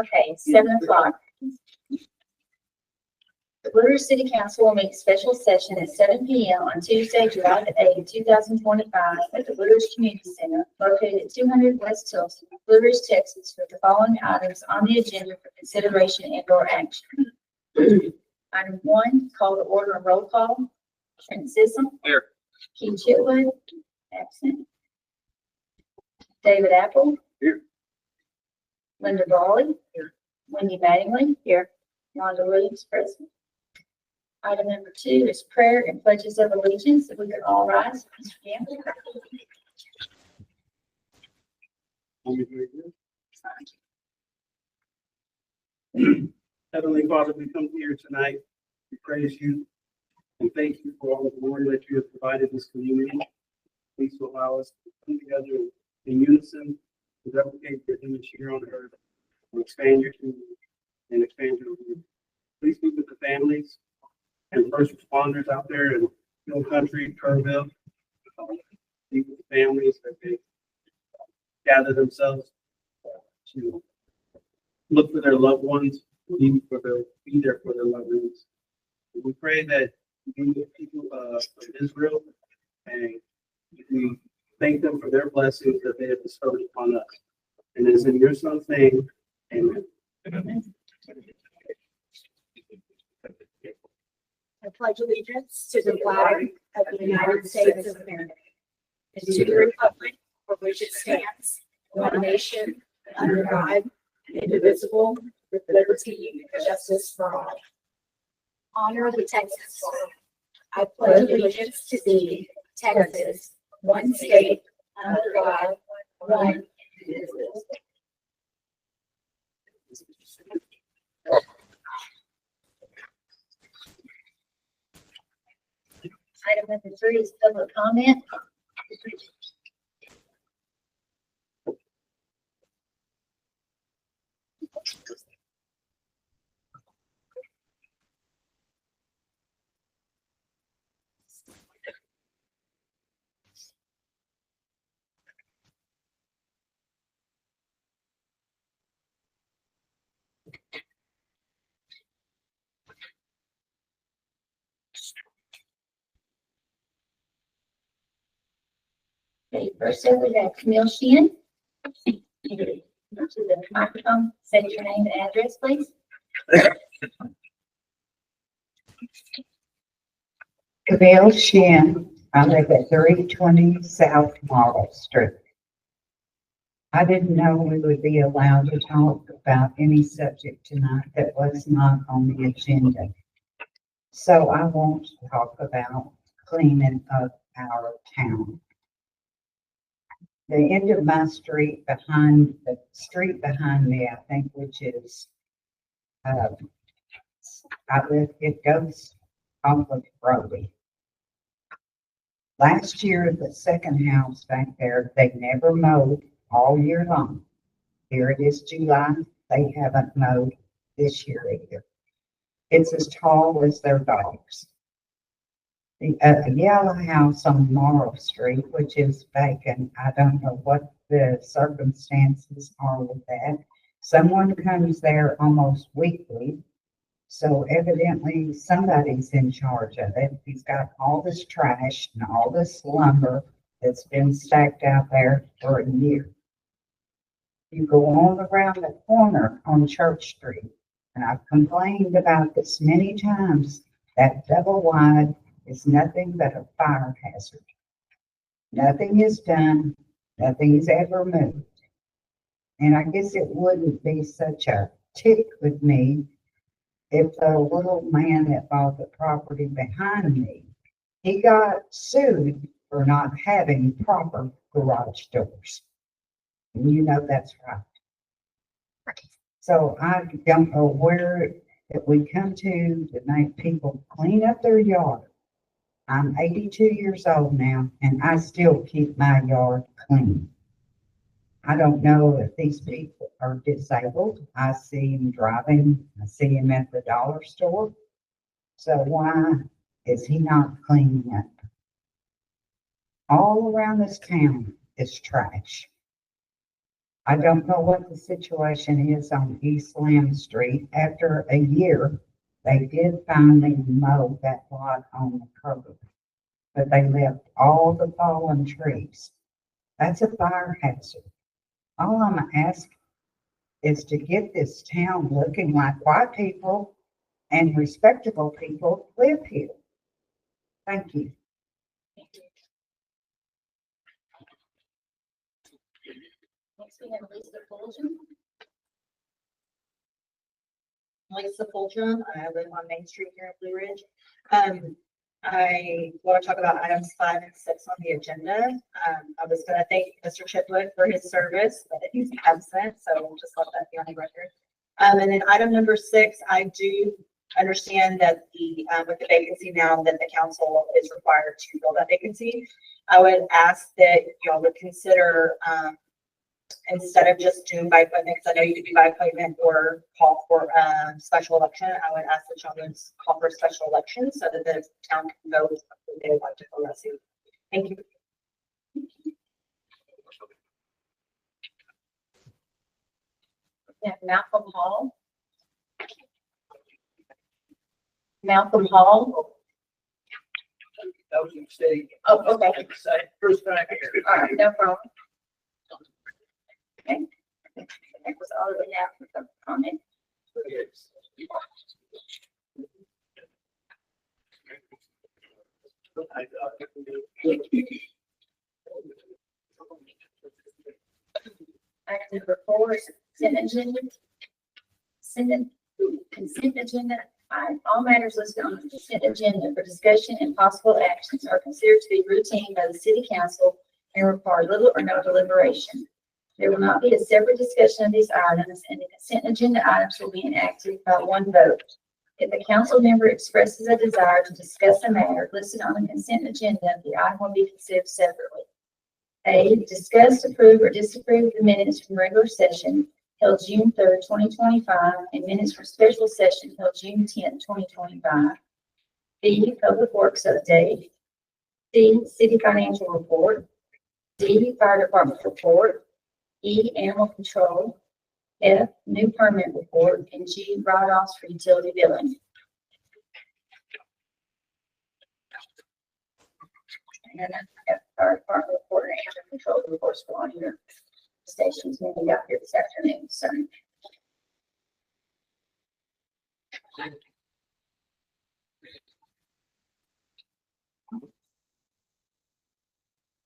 Okay, it's 7 o'clock. The Blue Ridge City Council will meet special session at 7 p.m. on Tuesday, July the 8th, 2025 at the Blue Ridge Community Center located at 200 West Tilson, Blue Ridge, Texas, with the following items on the agenda for consideration and/or action. Item 1, call to order and roll call. Trent Sissom. Here. Keith Chitwood. Absent. David Apple. Here. Linda Brawley. Here. Wendy Mattingly. Here. Wanda Williams, present. Item number 2 is prayer and pledges of allegiance. If we could all rise. Mr. Gamble. Heavenly Father, we come here tonight. We praise you and thank you for all the glory that you have provided this community. Please allow us to come together in unison to replicate your image here on earth and expand your kingdom and expand your rule. Please be with the families and first responders out there in Hill Country, Kerrville. Be with the families that they gather themselves to look for their loved ones, be there for their loved ones. We pray that you be with people of Israel, and we thank them for their blessings that they have bestowed upon us. And it is in your son's name, amen. I pledge allegiance to the flag of the United States of America and to the republic for which it stands, one nation, under God, indivisible, with liberty and justice for all. Honor the Texas flag. I pledge allegiance to thee, Texas, one state, under God, one indivisible. Item number 3 is public comment. Okay, first up we have Camille Sheehan. To the microphone, say your name and address, please. Camille Sheehan. I live at 320 South Marble Street. I didn't know we would be allowed to talk about any subject tonight that was not on the agenda. So I want to talk about cleaning up our town. The end of my street behind the street behind me, I think, which is, it goes off of Brody. Last year, the second house back there, they never mowed all year long. Here it is July, they haven't mowed this year either. It's as tall as their dogs. The yellow house on Morrow Street, which is vacant, I don't know what the circumstances are with that. Someone comes there almost weekly, so evidently somebody's in charge of it. He's got all this trash and all this lumber that's been stacked out there for a year. You go on around the corner on Church Street, and I've complained about this many times, that double wide is nothing but a fire hazard. Nothing is done, nothing is ever moved. And I guess it wouldn't be such a tick with me if the little man that bought the property behind me, he got sued for not having proper garage doors. And you know that's right. So I don't know where that we come to make people clean up their yard. I'm 82 years old now, and I still keep my yard clean. I don't know if these people are disabled. I see them driving. I see them at the dollar store. So why is he not cleaning up? All around this town is trash. I don't know what the situation is on East Lamb Street. After a year, they did finally mow that lot on the curb, but they left all the fallen trees. That's a fire hazard. All I'm asking is to get this town looking like white people and respectable people live here. Thank you. Next, we have Lisa Fulton. Lisa Fulton. I live on Main Street here in Blue Ridge. I want to talk about items 5 and 6 on the agenda. I was going to thank Mr. Chipwood for his service, but he's absent, so we'll just let that be on the record. And then item number 6, I do understand that with the vacancy now that the council is required to fill that vacancy, I would ask that y'all would consider instead of just doing by appointment, because I know you could do by appointment or call for special election, I would ask that y'all would call for a special election so that the town can vote who they would like to fill that seat. Thank you. We have Malcolm Hall. Malcolm Hall. That was a mistake. Oh, okay. First time here. All right, no problem. Okay. That was all we have for the comment. Item number 4 is consent agenda. Consent agenda. All matters listed on the consent agenda for discussion and possible actions are considered to be routine by the city council and require little or no deliberation. There will not be a separate discussion of these items, and the consent agenda items will be enacted by one vote. If a council member expresses a desire to discuss a matter listed on the consent agenda, the item will be considered separately. A, discuss, approve, or disapprove the minutes from regular session held June 3rd, 2025, and minutes for special session held June 10th, 2025. B, public works update. C, city financial report. D, fire department report. E, animal control. F, new permit report. And G, write-offs for utility billing. And then I have fire department report and animal control reports for on your stations when we got here this afternoon, so.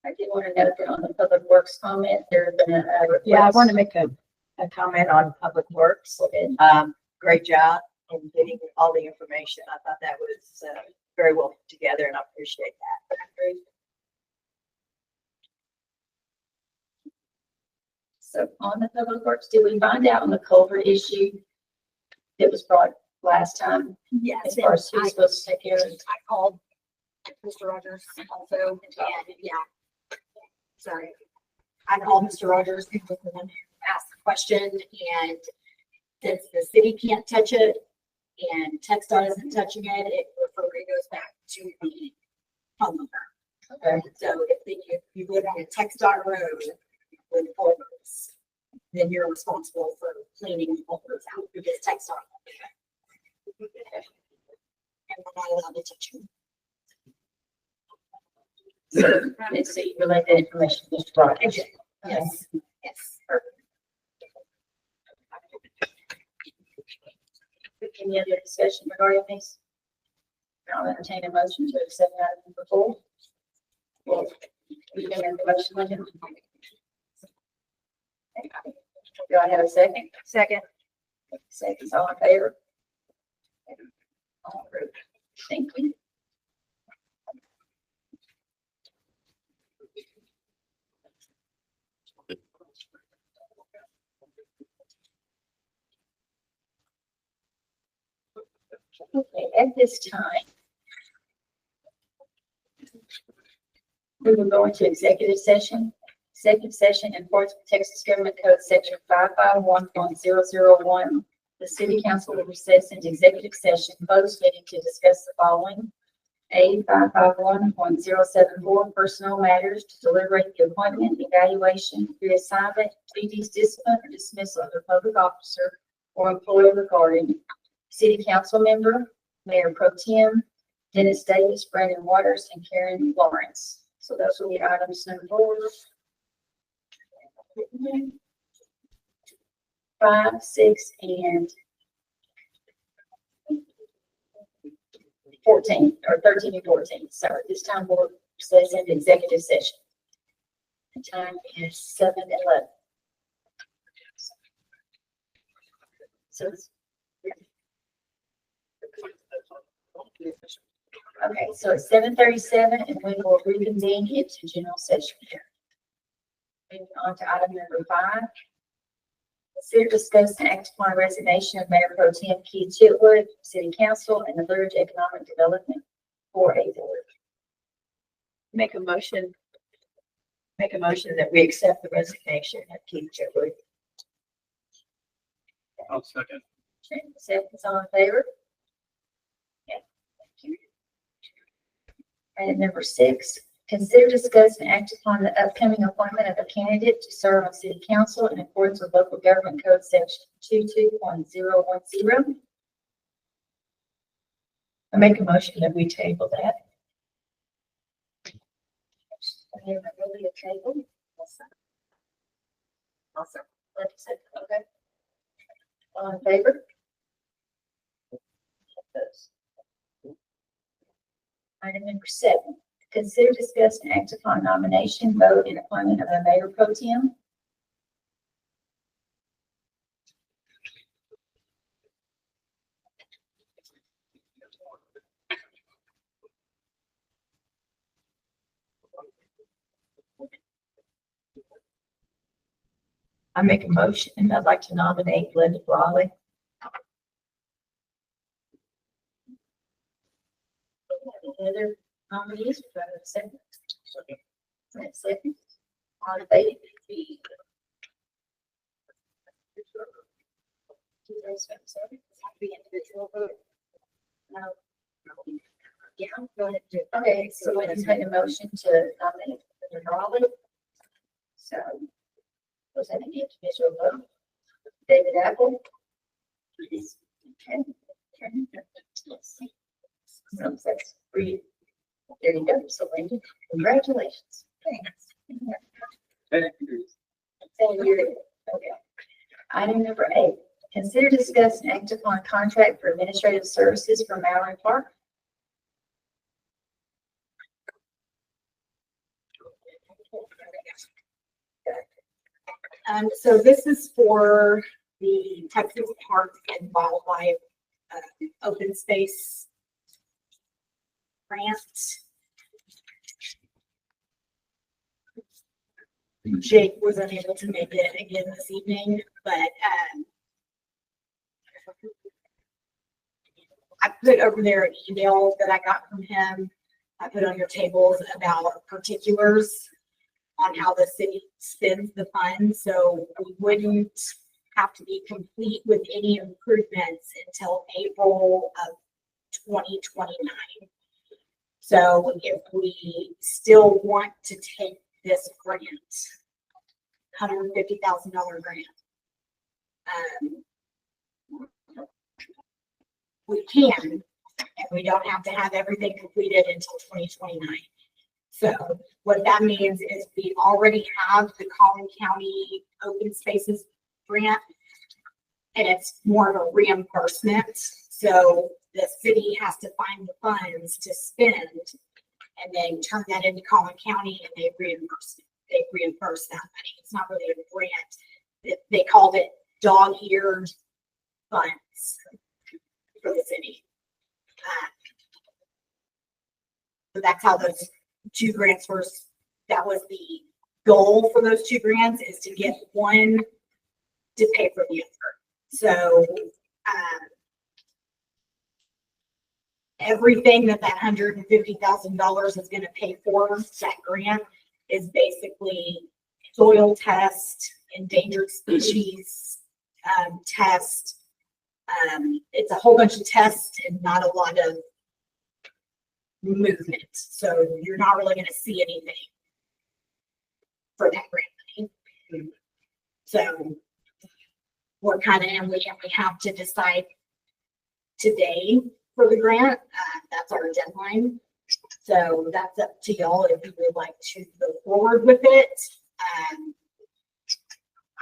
I did want to note that on the public works comment, there have been a Yeah, I request. want to make a comment on Public Works. Great job in getting all the information. I thought that was very well put together, and I appreciate that. So on the public works, did we find out on the culvert issue that was brought last time? Yes, As far as who's supposed to take care of it? I called Mr. Rogers also, and yeah. Sorry. I called Mr. Rogers, who was the one who asked the question, and since the city can't touch it and TechStar isn't touching it, it goes back to the homeowner. Okay. So if you live on a TechStar road with culverts, then you're responsible for cleaning the culverts out because TechStar. And we're not allowed to touch them. And so you relate that information to Mr. Rogers. Yes, yes. Any other discussion regarding this? I'll entertain a motion to accept item number 4. Well, we can make the motion, Linda. Do I have a second? Second. Seconds, all in favor? All approved. Thank you. Okay, at this time, we will go into executive session. Executive session in accordance with Texas Government Code Section 551.001. The city council will recess into executive session, closed meeting to discuss the following: A551.074 personnel matters to deliberate the appointment, evaluation, reassignment, duties, discipline, or dismissal of a public officer or employee regarding city council member, Mayor Pro Tem, Dennis Davis, Brandon Waters, and Karen Lawrence. So those will be items number 4, 5, 6, and 14, or 13 and 14. So at this time, we'll stay in executive session. The time is 7:11. So okay, so it's 7:37, and we will reconvene into general session here. Moving on to item number 5. Consider, discuss, and act upon resignation of Mayor Pro Tem Keith Chitwood, City Council, and the Village Economic Development for a board. Make a motion that we accept the resignation of Keith Chitwood. I'll second. Seconds, all in favor? Yeah, thank you. Item number 6, consider, discuss, and act upon the upcoming appointment of a candidate to serve on City Council in accordance with Local Government Code Section 22.010. I make a motion that we table that. Really a table? Awesome. Okay. All in favor? Item number 7, consider, discuss, and act upon nomination, vote, and appointment of a Mayor Pro Tem. I make a motion and I'd like to nominate Glenda Brawley. Any other nominees? Do I have a second? Second. All in favor? Be individual vote. No. Yeah, go ahead. Okay, so let's make a motion to nominate Mr. Raleigh. So, was that an individual vote? David Apple? Okay. So that's for you. There you go. So, Linda, congratulations. Thanks. And you're, okay. Item number 8. Consider, discuss, and act upon contract for administrative services for Mallory Park. So this is for the Texas Park and Wildlife Open Space grant. Jake was unable to make it again this evening, but I put over there an email that I got from him. I put on your tables about particulars on how the city spends the funds, so we wouldn't have to be complete with any improvements until April of 2029. So if we still want to take this grant, $150,000 grant, we can, and we don't have to have everything completed until 2029. So what that means is we already have the Collin County Open Spaces grant, and it's more of a reimbursement. So the city has to find the funds to spend and then turn that into Collin County, and they reimburse that money. It's not really a grant. They called it dog-eared funds for the city. So that's how those 2 grants were. That was the goal for those 2 grants, is to get one to pay for the other. So everything that $150,000 is going to pay for, that grant, is basically soil test, endangered species test. It's a whole bunch of tests and not a lot of movement. So you're not really gonna see anything for that grant money. So we're kind of, and we have to decide today for the grant. That's our deadline. So that's up to y'all if you would like to go forward with it.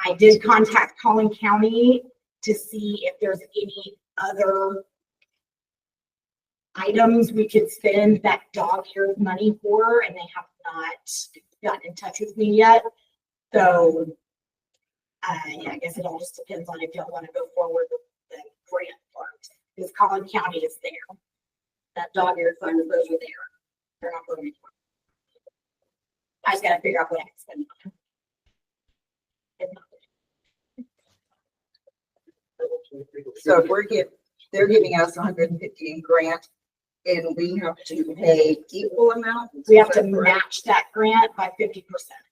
I did contact Collin County to see if there's any other items we could spend that dog-eared money for, and they have not gotten in touch with me yet. So yeah, I guess it all just depends on if y'all want to go forward with the grant part, because Collin County is there. That dog-eared fund is over there. They're not going anywhere. I just gotta figure out what I can spend it on. So if they're giving us 150 in grant and we have to pay equal amount? We have to match that grant by 50%.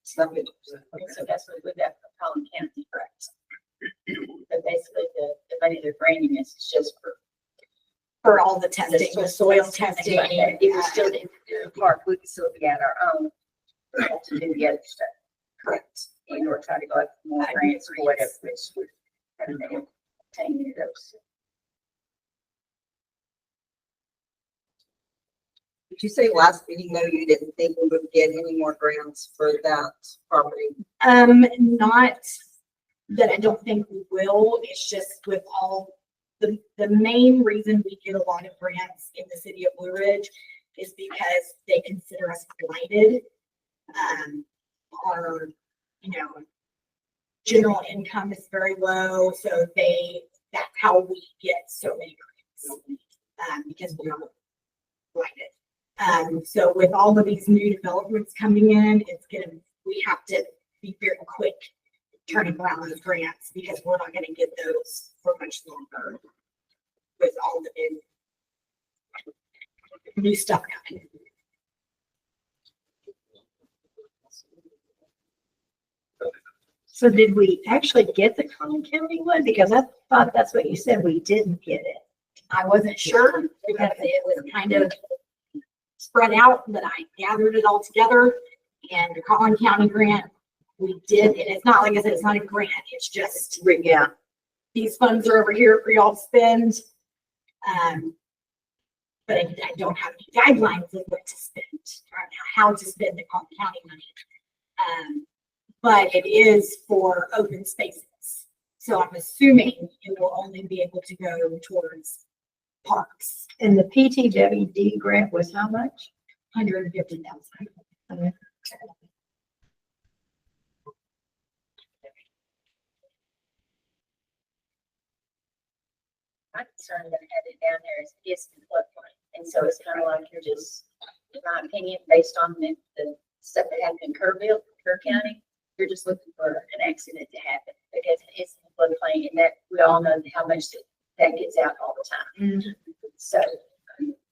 So that's what we got from Collin County, correct? But basically, the money they're granting us is just For all the testing, the soil testing. If we still didn't do the park, we could still be at our own. We have to do the other stuff. Correct. And or try to go up for more grants or whatever, which we're trying to obtain those. Did you say last meeting though you didn't think we would get any more grants for that property? Not that I don't think we will. It's just with all the main reason we get a lot of grants in the city of Blue Ridge is because they consider us blighted. Our, general income is very low, so that's how we get so many grants, because we're blighted. So with all of these new developments coming in, we have to be very quick turning around those grants, because we're not gonna get those for much longer with all the new stuff coming. So did we actually get the Collin County one? Because I thought that's what you said, we didn't get it. I wasn't sure because it was kind of spread out, but I gathered it all together, and the Collin County grant, we did, and it's not, like I said, it's not a grant, it's just, Yeah. these funds are over here for y'all to spend. But I don't have any guidelines of what to spend, or how to spend the Collin County money. But it is for open spaces. So I'm assuming it will only be able to go towards parks. And the PTWD grant was how much? 150,000. My concern that I had it down there is it's the floodplain. And so it's kind of like you're just, in my opinion, based on the stuff that happened in Kerrville, Kerr County, you're just looking for an accident to happen because it's in the floodplain, and that we all know how much that gets out all the time. So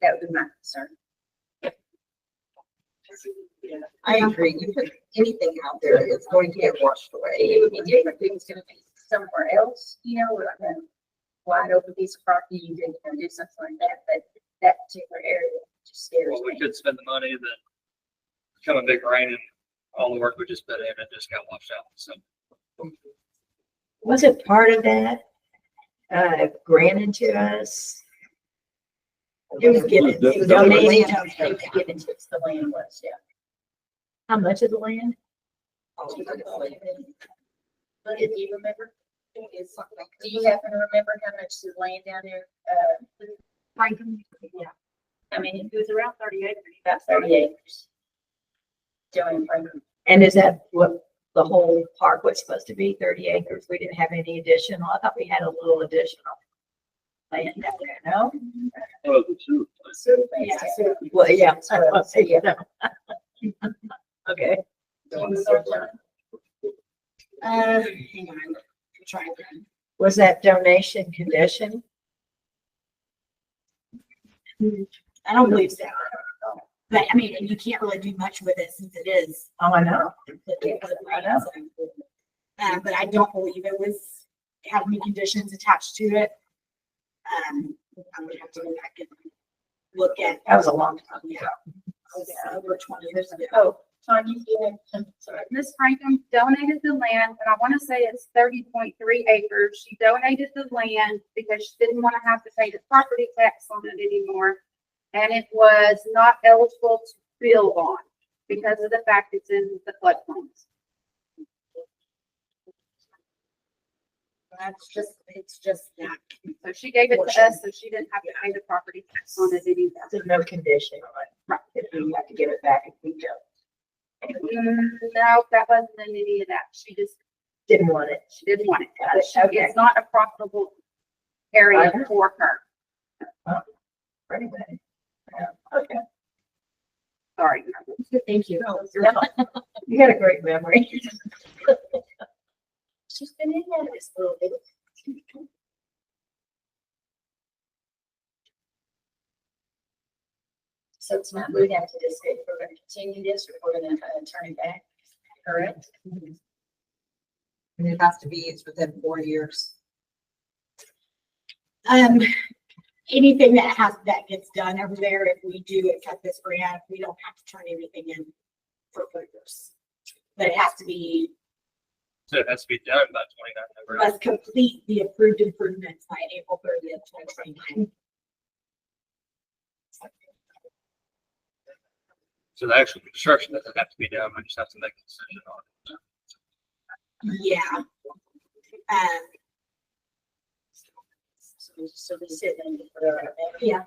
that would be my concern. I agree. You put anything out there, it's going to get washed away. It would be different if it was going to be somewhere else, like a wide open piece of property, you could do something like that, but that particular area just scares Well, we me. could spend the money, then come a big rain and all the work we just put in, it just got washed out, so. Was it part of that, granted to us? It was given. It was donated. It was given to us, the land was, yeah. How much of the land? But do you remember? Do you happen to remember how much the land down there, Franklin, yeah. I mean, It was around 30 acres. about 30 acres. Joanne Franklin. And is that what the whole park was supposed to be, 30 acres? We didn't have any additional. I thought we had a little additional land down there, no? Oh, the sewer. Yeah, so Well, yeah. Yeah. Okay. hang on. I'm trying to. Was that donation condition? I don't believe so. But I mean, you can't really do much with it since it is. Oh, I know. I know. But I don't believe it was, have any conditions attached to it. I would have to go back and look at. That was a long time. Yeah. Over 20 years ago. Oh, Tanya, you have, sorry. Miss Franklin donated the land, and I want to say it's 30.3 acres. She donated the land because she didn't want to have to pay the property tax on it anymore. And it was not eligible to build on because of the fact it's in the floodplains. It's just that. So she gave it to us, so she didn't have to pay the property tax on it anymore. There's no condition on it. Right. If we have to give it back if we don't. No, that wasn't in any of that. She just, Didn't want it. she didn't want it. Okay. It's not a profitable area for her. Anyway. Okay. Sorry. Thank you. You got a great memory. She's been in there this little bit. So tonight we have to decide if we're going to continue this or if we're going to turn it back, correct? And it has to be used within 4 years. Anything that gets done over there, if we do accept this grant, we don't have to turn anything in for 4 years. But it has to be, So it has to be done by 29 November. must complete the approved improvements by April 30th, 2029. So the actual construction doesn't have to be done. I just have to make a decision on it. Yeah. So we sit and for Yeah.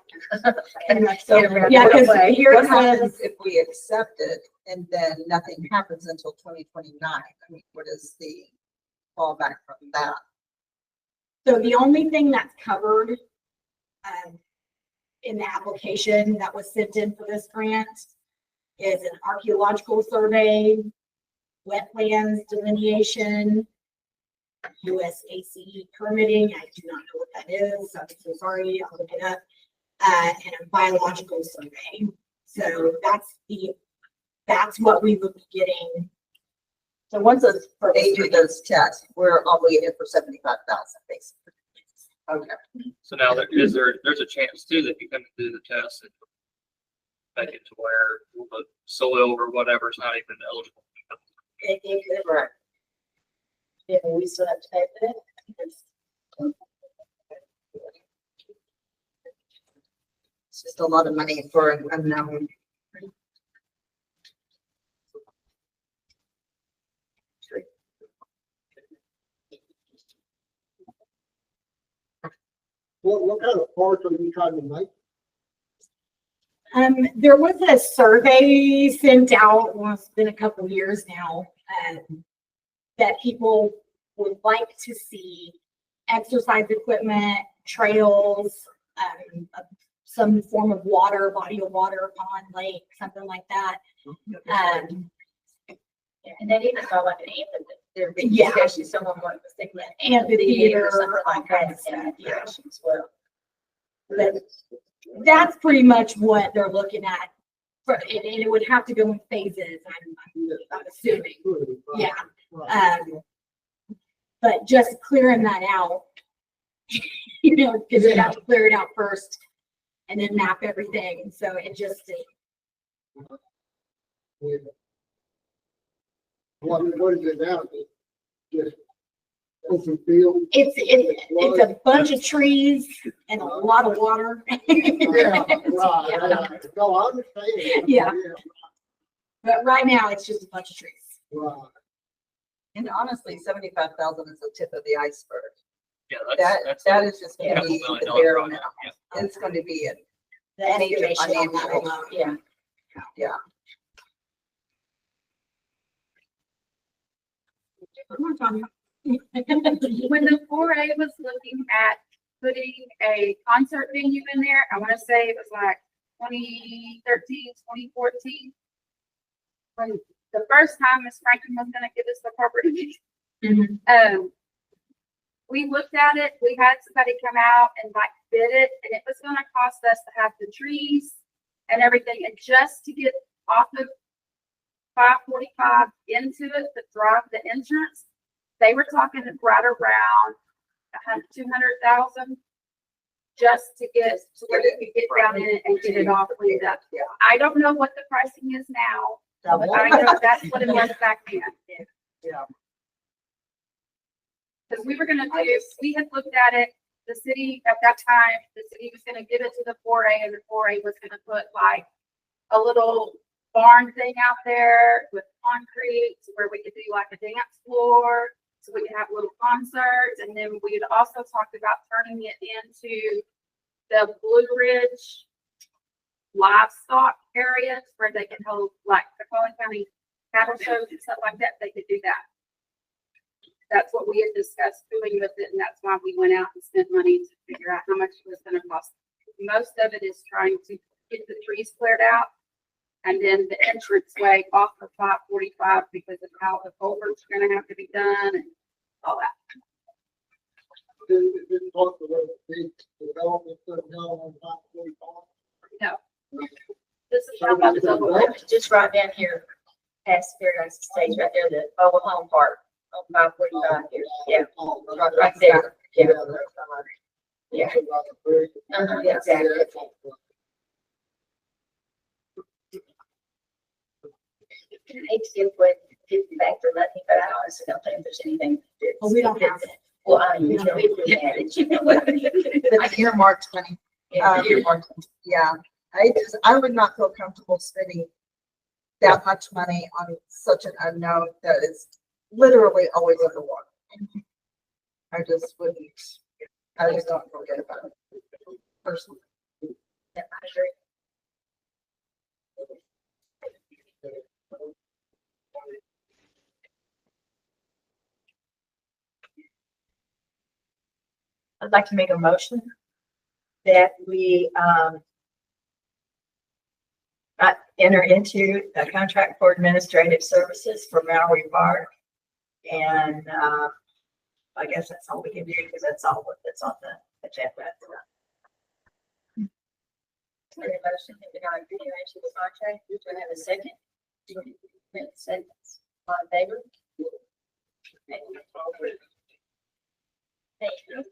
So, Yeah, because here What it happens says, if we accept it and then nothing happens until 2029? I mean, what is the fallback from that? so the only thing that's covered in the application that was sent in for this grant is an archaeological survey, wetlands delineation, USACE permitting. I do not know what that is. I'm so sorry. I'll look it up. And a biological survey. So that's what we would be getting. So once they do those tests, we're obligated for 75,000 basically. Okay. So now there's a chance too that you come and do the test and make it to where the soil or whatever is not even eligible. Right. Yeah, we still have to pay for that. It's just a lot of money for an unknown. What kind of parts are you trying to make? There was a survey sent out, well, it's been a couple of years now, that people would like to see exercise equipment, trails, some form of water, body of water, pond, lake, something like that. And then even saw like an amphitheater. Yeah. Especially someone was thinking that Amphitheater, or something like that. stuff, yeah. As well. But that's pretty much what they're looking at. And it would have to go in phases, I'm assuming. Yeah. But just clearing that out, because you have to clear it out first and then map everything. So it just, What is it now? Just open field? it's a bunch of trees and a lot of water. Yeah, right. No, I understand. Yeah. But right now, it's just a bunch of trees. Right. And honestly, 75,000 is the tip of the iceberg. Yeah, That is just going to $2 be million the bare project. minimum. Yeah. It's going to be it. The estimation on that financial- alone. Yeah. Yeah. Come on, Tanya. When the 4A was looking at putting a concert venue in there, I want to say it was like 2013, 2014. When the first time Miss Franklin was going to give us the property. We looked at it, we had somebody come out and like bid it, and it was going to cost us to have the trees and everything, and just to get off of 545 into it, to drive the entrance, they were talking right around 200,000. just to get, to where you could get down in it and get it all cleaned up. Yeah. I don't know what the pricing is now, but I know that's what it was back then. Yeah. Because we were gonna do, we had looked at it, the city at that time, the city was gonna give it to the 4A and the 4A was gonna put like a little barn thing out there with concrete where we could do like a dance floor. So we could have little concerts, and then we had also talked about turning it into the Blue Ridge livestock areas where they could hold like the Collin County cattle shows and stuff like that. They could do that. That's what we had discussed doing with it, and that's why we went out and spent money to figure out how much it was going to cost. Most of it is trying to get the trees cleared out, and then the entrance way off of 545 because of how the culvert's going to have to be done and all that. Didn't talk about the development that now on 545. No. This is how much it's over. Just right down here, past Paradise Estates, right there, the mobile home park on 545 here. Yeah, right there. Yeah. Yeah. Yeah, exactly. I hate to give back for nothing, but I honestly don't think there's anything. Well, we don't have it. Well, I mean, you know, we had it, you know what I mean? But earmarked money. Yeah, Yeah, I would not feel comfortable spending that much money on such an unknown that is literally always underwater. I just wouldn't, I just don't forget about it personally. I agree. I'd like to make a motion that we, enter into a contract for administrative services for Mallory Park. And, I guess that's all we can do because that's all that's on the agenda. Very motion that we are entering into the contract. Do I have a second? Seconds. All in favor? Thank you.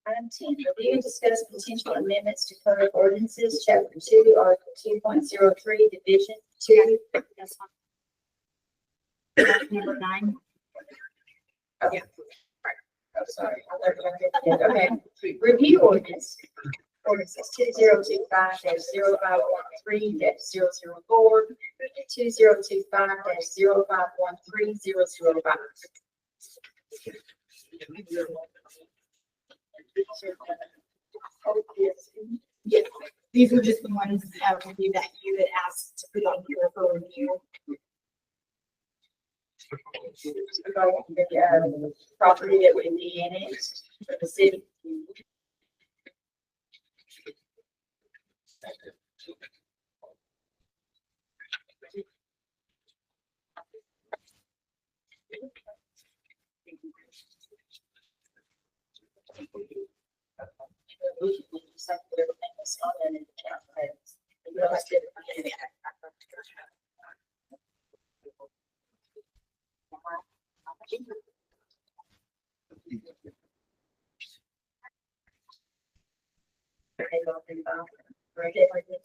Item 10, review and discuss potential amendments to code ordinances, chapter 2, article 2.03, division 2. That's fine. Number 9. Okay. Oh, sorry. Okay. Review ordinance. Ordinances 2025-0513-004, 2025-0513-005. Yeah, these were just the ones review that you had asked to put on here for review. The property that would be annexed for the city.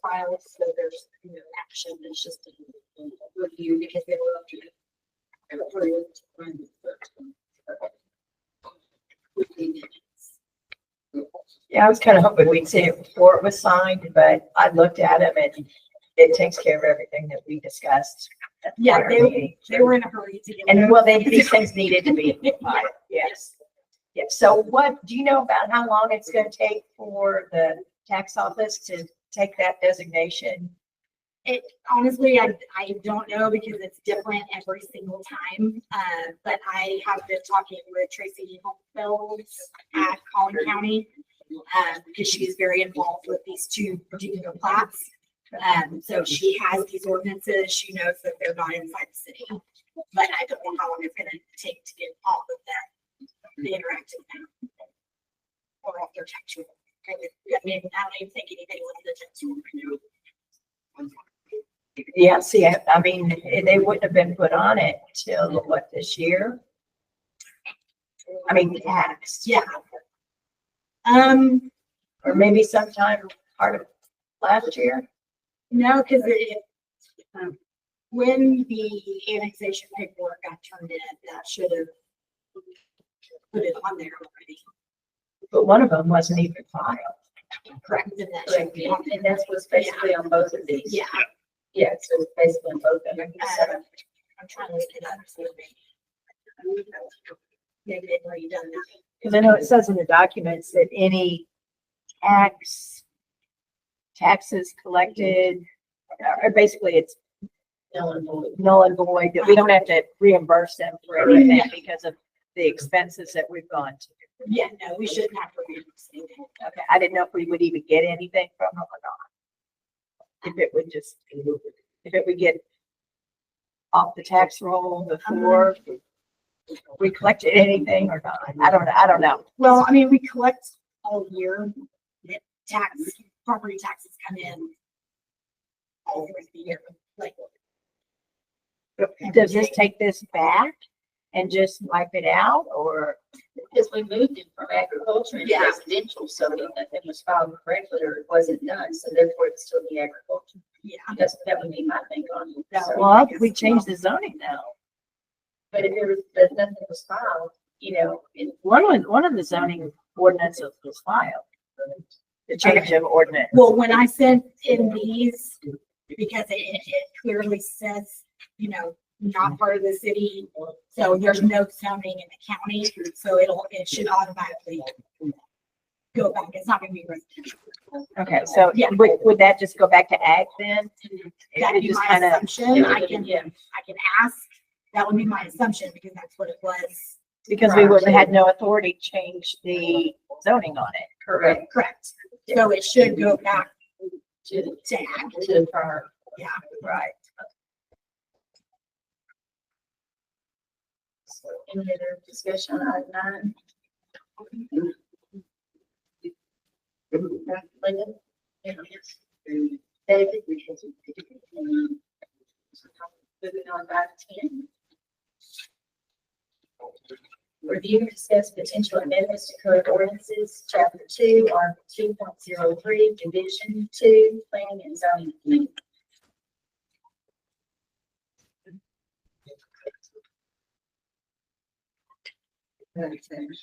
Files, so there's no action, it's just a review because they were up to Yeah, I was kind of hoping we'd see it before it was signed, but I looked at them and it takes care of everything that we discussed. at the Yeah, prior they meeting. were in a hurry to get. And well, these things needed to be, yes. Yeah, so what, do you know about how long it's gonna take for the tax office to take that designation? It honestly, I don't know because it's different every single time. But I have been talking with Tracy Holtfelds at Collin County. Because she is very involved with these two particular plats. So she has these ordinances. She knows that they're not inside the city. But I don't know how long it's gonna take to get all of that, the interactive now. Or off their tax roll. I mean, I don't even think anything with the tax roll right now. Yeah, see, I mean, they wouldn't have been put on it till what, this year? I mean, taxed, Yeah. Um, or maybe sometime part of last year. no, because when the annexation paperwork got turned in, that should have put it on there already. But one of them wasn't even filed. Correct. And that should Correct, be on and that's what's basically on both of these. Yeah, Yeah, so it's basically on both of them. I'm trying to look it up. So maybe they've already done that. Because I know it says in the documents that any taxes collected, or basically it's null and void, that we don't have to reimburse them for anything because of the expenses that we've gone to. Yeah, no, we shouldn't have to read it. Okay, I didn't know if we would even get anything from them or not. If it would get off the tax roll before we collected anything or not. I don't know. Well, I mean, we collect all year. Property taxes come in all through the year. Like, Does this take this back and just wipe it out, or? Because we moved it from agriculture into Yeah. residential, so that nothing was filed correctly or it wasn't done, so therefore it's still the agriculture. yeah. That would be my thing on it. So, Well, we changed the zoning now. but if nothing was filed, One of the zoning ordinances was filed. The change of ordinance. Well, when I sent in these, because it clearly says, not part of the city, so there's no zoning in the county, so it should automatically go back. It's not gonna be residential. Okay, so Yeah. would that just go back to ag then? That'd It be just my kind of, assumption. I can ask. That would be my assumption because that's what it was. because we would have had no authority to change the zoning on it. correct, Correct. So it should go back to, to ag. to the prior. Yeah. Right. So any other discussion on item 9? Linda? David? Moving on back to 10. Review and discuss potential amendments to code ordinances, chapter 2, article 2.03, division 2, planning and zoning committee.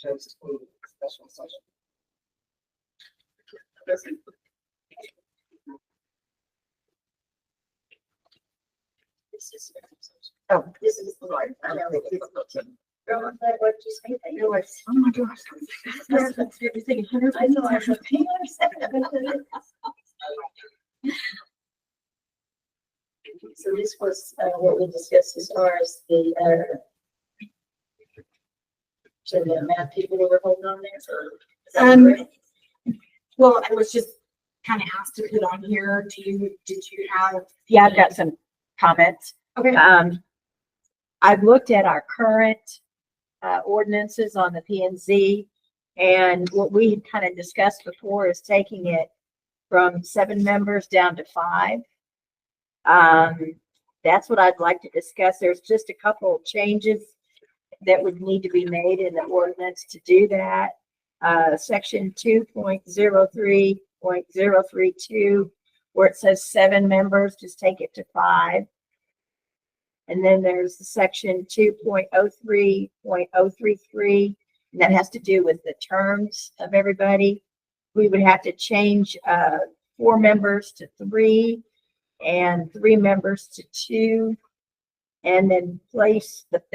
Special session. This is the right. I know it is. Girl, I'm glad what you say. You're like, Oh my gosh. That's everything. I know, I should be. So this was, what we discussed as far as the, so the amount of people who were holding on there, or? is that correct? Well, I was just kind of asked to put on here. Did you have? Yeah, I've got some comments. Okay. I've looked at our current ordinances on the P and Z, and what we had kind of discussed before is taking it from 7 members down to 5. That's what I'd like to discuss. There's just a couple of changes that would need to be made in the ordinance to do that. Section 2.03.032, where it says 7 members, just take it to 5. And then there's the section 2.03.033, and that has to do with the terms of everybody. We would have to change 4 members to 3 and 3 members to 2. And then they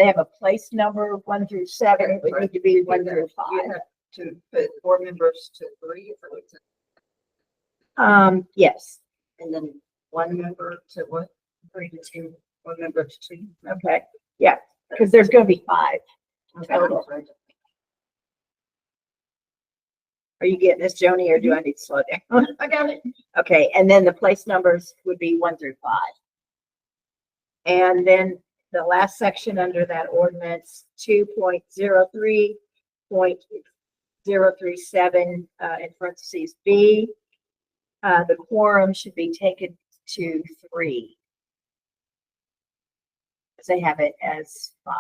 have a place number 1 through 7. It would need to be 1 through 5. You have to put 4 members to 3, Yes. and then 1 member to what? 3 to 2. 1 member to 2. Okay. Yeah, because there's going to be 5 total. Are you getting this, Joni, or do I need to slow down? I got it. Okay, and then the place numbers would be 1 through 5. And then the last section under that ordinance, 2.03.037, in parentheses B, the quorum should be taken to 3. Because they have it as 5.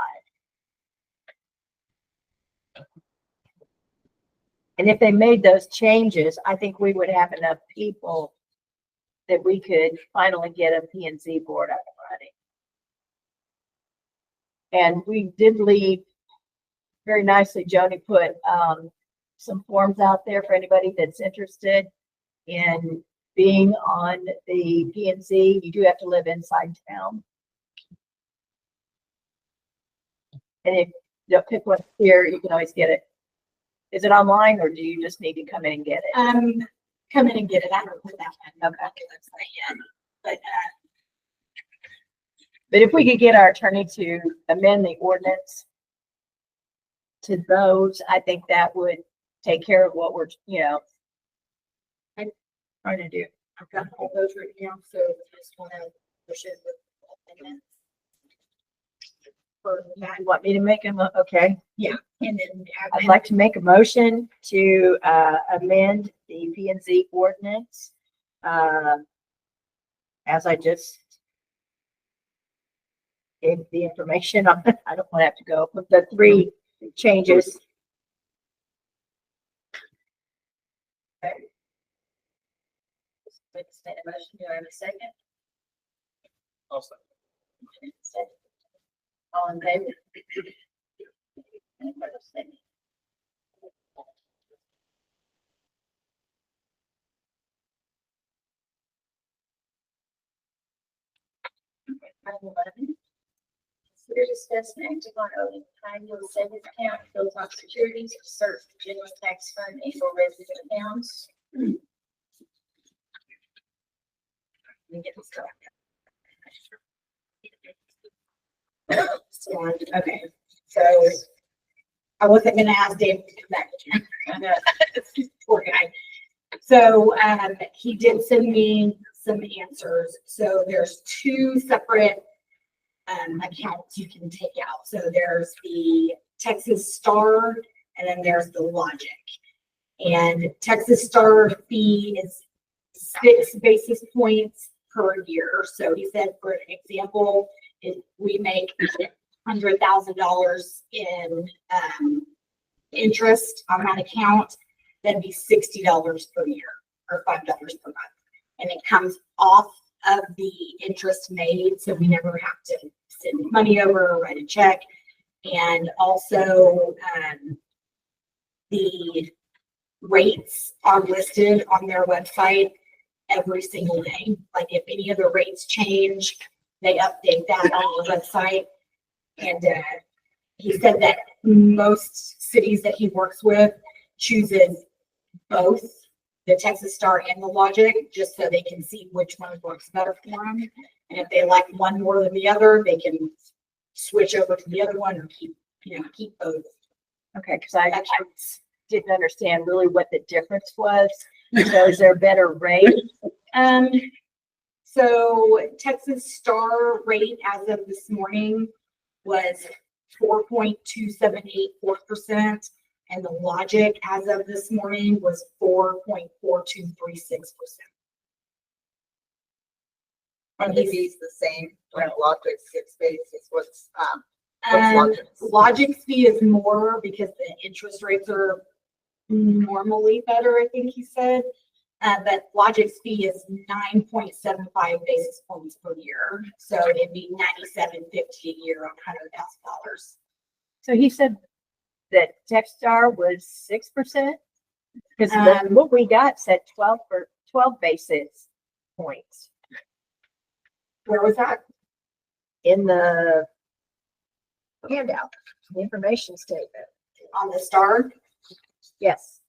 And if they made those changes, I think we would have enough people that we could finally get a P and Z board up and running. And we did leave very nicely, Joni put some forms out there for anybody that's interested in being on the P and Z. You do have to live inside town. And if you pick one here, you can always get it. Is it online or do you just need to come in and get it? Come in and get it. I don't put that one on the website yet, but, But if we could get our attorney to amend the ordinance to those, I think that would take care of what we're, trying to do. I've got all those written down, so I just want to push it with amendments. For that, You want me to make them? Okay. and then. I'd like to make a motion to amend the P and Z ordinance. As I just gave the information, I don't want to have to go with the 3 changes. Let's make a motion. Do I have a second? Also, Second. All in favor? Any opposed? Say nay. Item 11. Consider discussing active on owing high yield savings account, Hilltop Securities, for certain general tax fund and or resident accounts. Let me get this started. Okay, so I wasn't gonna ask Dave to come back again. Poor guy. So, he did send me some answers. So there's 2 separate accounts you can take out. So there's the Texas Star and then there's the Logic. And Texas Star fee is 6 basis points per year. So he said, for an example, if we make $100,000 in interest on that account, that'd be $60 per year or $5 per month. And it comes off of the interest made, so we never have to send money over or write a check. And also, the rates are listed on their website every single day. Like if any of the rates change, they update that on the website. And he said that most cities that he works with chooses both the Texas Star and the Logic, just so they can see which one works better for them. And if they like one more than the other, they can switch over to the other one or keep both. Okay, because I didn't understand really what the difference was. So is there a better rate? So Texas Star rate as of this morning was 4.2784%, and the Logic as of this morning was 4.4236%. Are the fees the same? Like Logic's 6 basis, what's Logic's? Logic's fee is more because the interest rates are normally better, I think he said. But Logic's fee is 9.75 basis points per year. So it'd be $97.50 a year on $100,000. So he said that Techstar was 6%? Because what we got said 12 basis points Where was that? in the handout, the information statement. On the Star? Yes.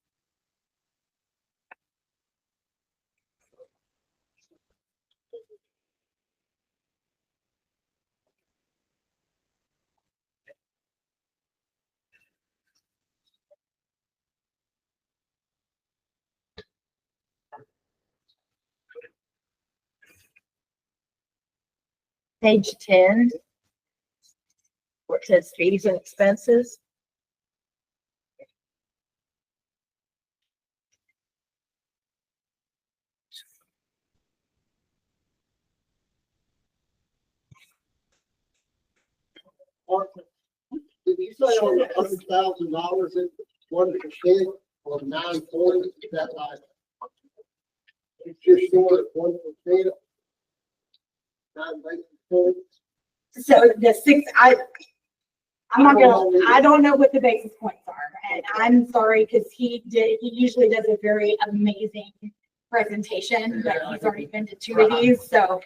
Page 10, where it says fees and expenses. Did you say on $100,000 it 1%? on 940, is that like? It's just short of 1%. 9 basis points. So the six, I'm not gonna, I don't know what the basis points are, and I'm sorry, because he usually does a very amazing presentation, but he's already been to 2 of these, so,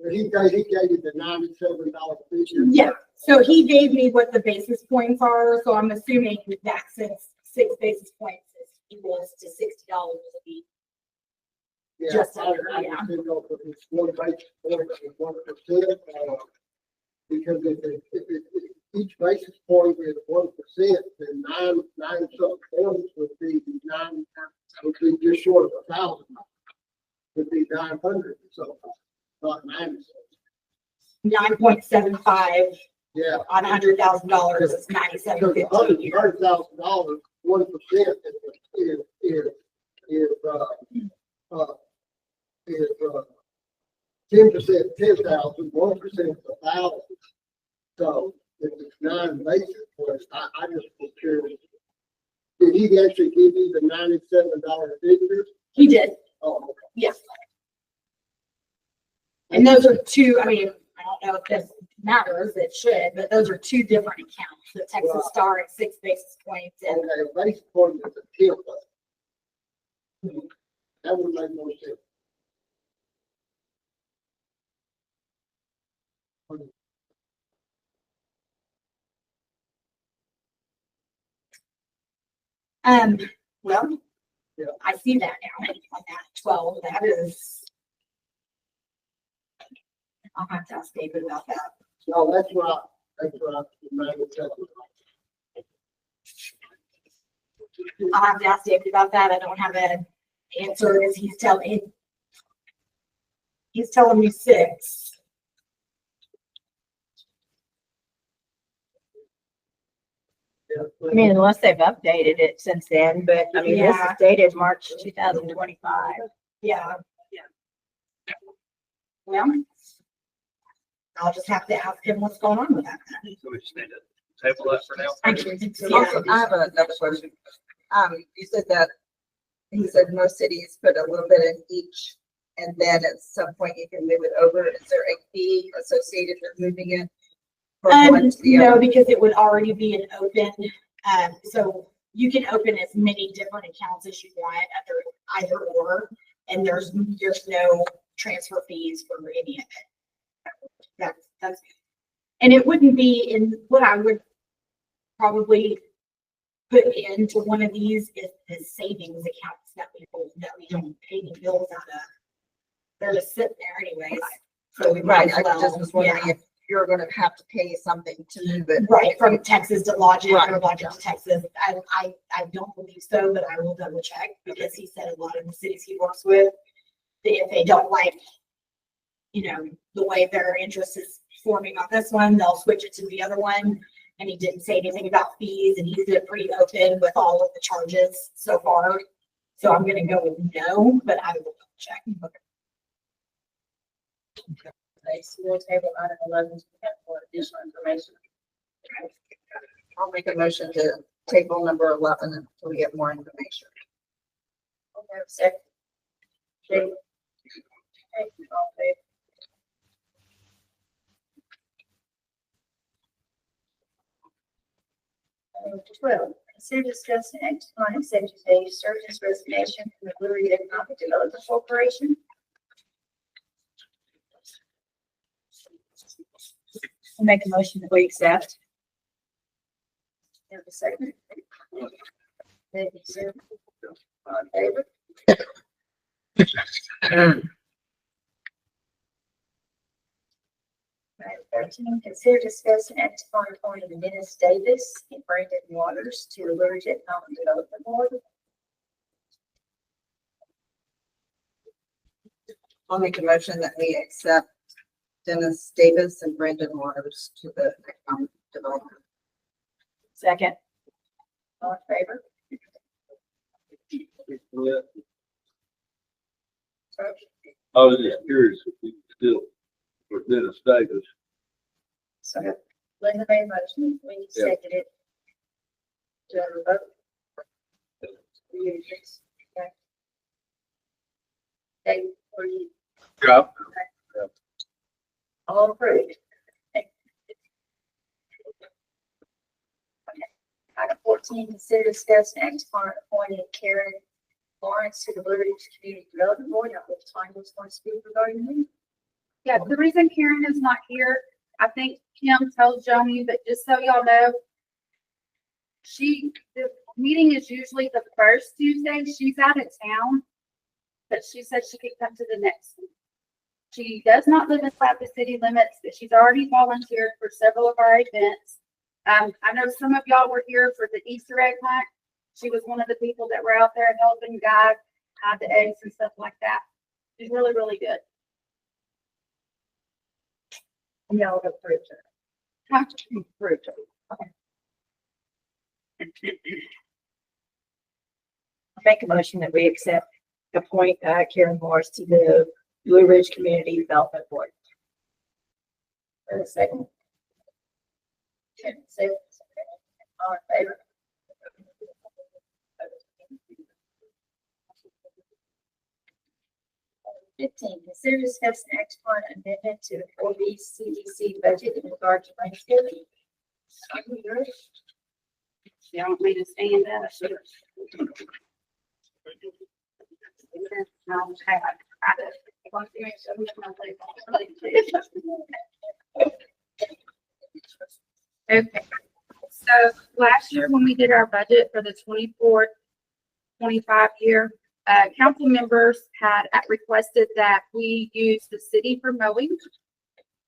He gave you the $97 figure. yeah. So he gave me what the basis points are, so I'm assuming that since 6 basis points is equals to $60 a week. Yeah, Just I under, I yeah. just didn't know if it's 1 basis point or 1%, because if each basis point is 1%, then nine something points would be just short of 1,000. Would be 900, so not 90. 9.75 Yeah. on $100,000 is Because $97.50 a year. $100,000, 1% is 10%, 10,000, 1% is 1,000. So if it's 9 basis points, I just was curious. Did he actually give you the $97 figure? He did, Oh, okay. yes. And those are two, I mean, I don't know if this matters, it should, but those are 2 different accounts. The Texas Right. Star at 6 basis points and Okay, a basis point is a 10. That would make more sense. well, Yeah. I see that now on that 12, that is. I'll have to ask David about that. No, that's right. That's right. The 97. I'll have to ask David about that. I don't have an answer as he's telling me 6. I mean, unless they've updated it since then, but I mean, this is Yeah. dated March 2025. Yeah. Well, I'll just have to ask him what's going on with that. So we just need to table that for now. Also, I have another question. You said that, he said most cities put a little bit in each, and then at some point you can move it over. Is there a fee associated with moving it? from one to the No, other? because it would already be an open, so you can open as many different accounts as you want under either or, and there's no transfer fees for any of it. That's, and it wouldn't be in what I would probably put into one of these is the savings accounts that we hold, that we don't pay the bills out of. They're just sitting there anyways. So we might Right, as I well, just was wondering yeah. if you're gonna have to pay something to move it. Right, from Texas to Logic or Right. Logic to Texas. I don't believe so, but I will double check because he said a lot of the cities he works with, if they don't like, the way their interest is forming on this one, they'll switch it to the other one. And he didn't say anything about fees, and he's been pretty open with all of the charges so far. So I'm gonna go with no, but I will double check. Okay, so we'll table item 11 for additional information. I'll make a motion to table number 11 until we get more information. Okay, second. Okay, all in favor? Item 12, consider discussing act on executive Sturgeon's resignation from the Blue Ridge Economic Development Corporation. I'll make a motion that we accept. Have a second. Thank you, sir. All in favor? Item 13, consider discussing act on appointing Dennis Davis and Brandon Waters to the Blue Ridge Economic Development Board. I'll make a motion that we accept Dennis Davis and Brandon Waters to the economic development. Second. All in favor? I was just curious if we still, for Dennis Davis, So Linda made a motion, we seconded it. Do I have a vote? Dave, or you, Yeah. all approved? Item 14, consider discuss and act upon appointing Karen Lawrence to the Blue Ridge Community Development Board. I believe Tanya was going to speak regarding me. Yeah, the reason Karen is not here, I think Kim told Joni, but just so y'all know, the meeting is usually the first Tuesday. She's out of town, but she said she could come to the next one. She does not live inside the city limits, but she's already volunteered for several of our events. I know some of y'all were here for the Easter egg hunt. She was one of the people that were out there helping guys hide the eggs and stuff like that. She's really, really good. No, approved her. Approved her. Make a motion that we appoint Karen Morris to the Blue Ridge Community Development Board. For a second. Karen, say it. All in favor? Consider discuss and act upon amendment to the 4B CDC budget in regard to Thanksgiving. You want me to stand up? Okay, so last year when we did our budget for the 24-25 year, council members had requested that we use the city for mowing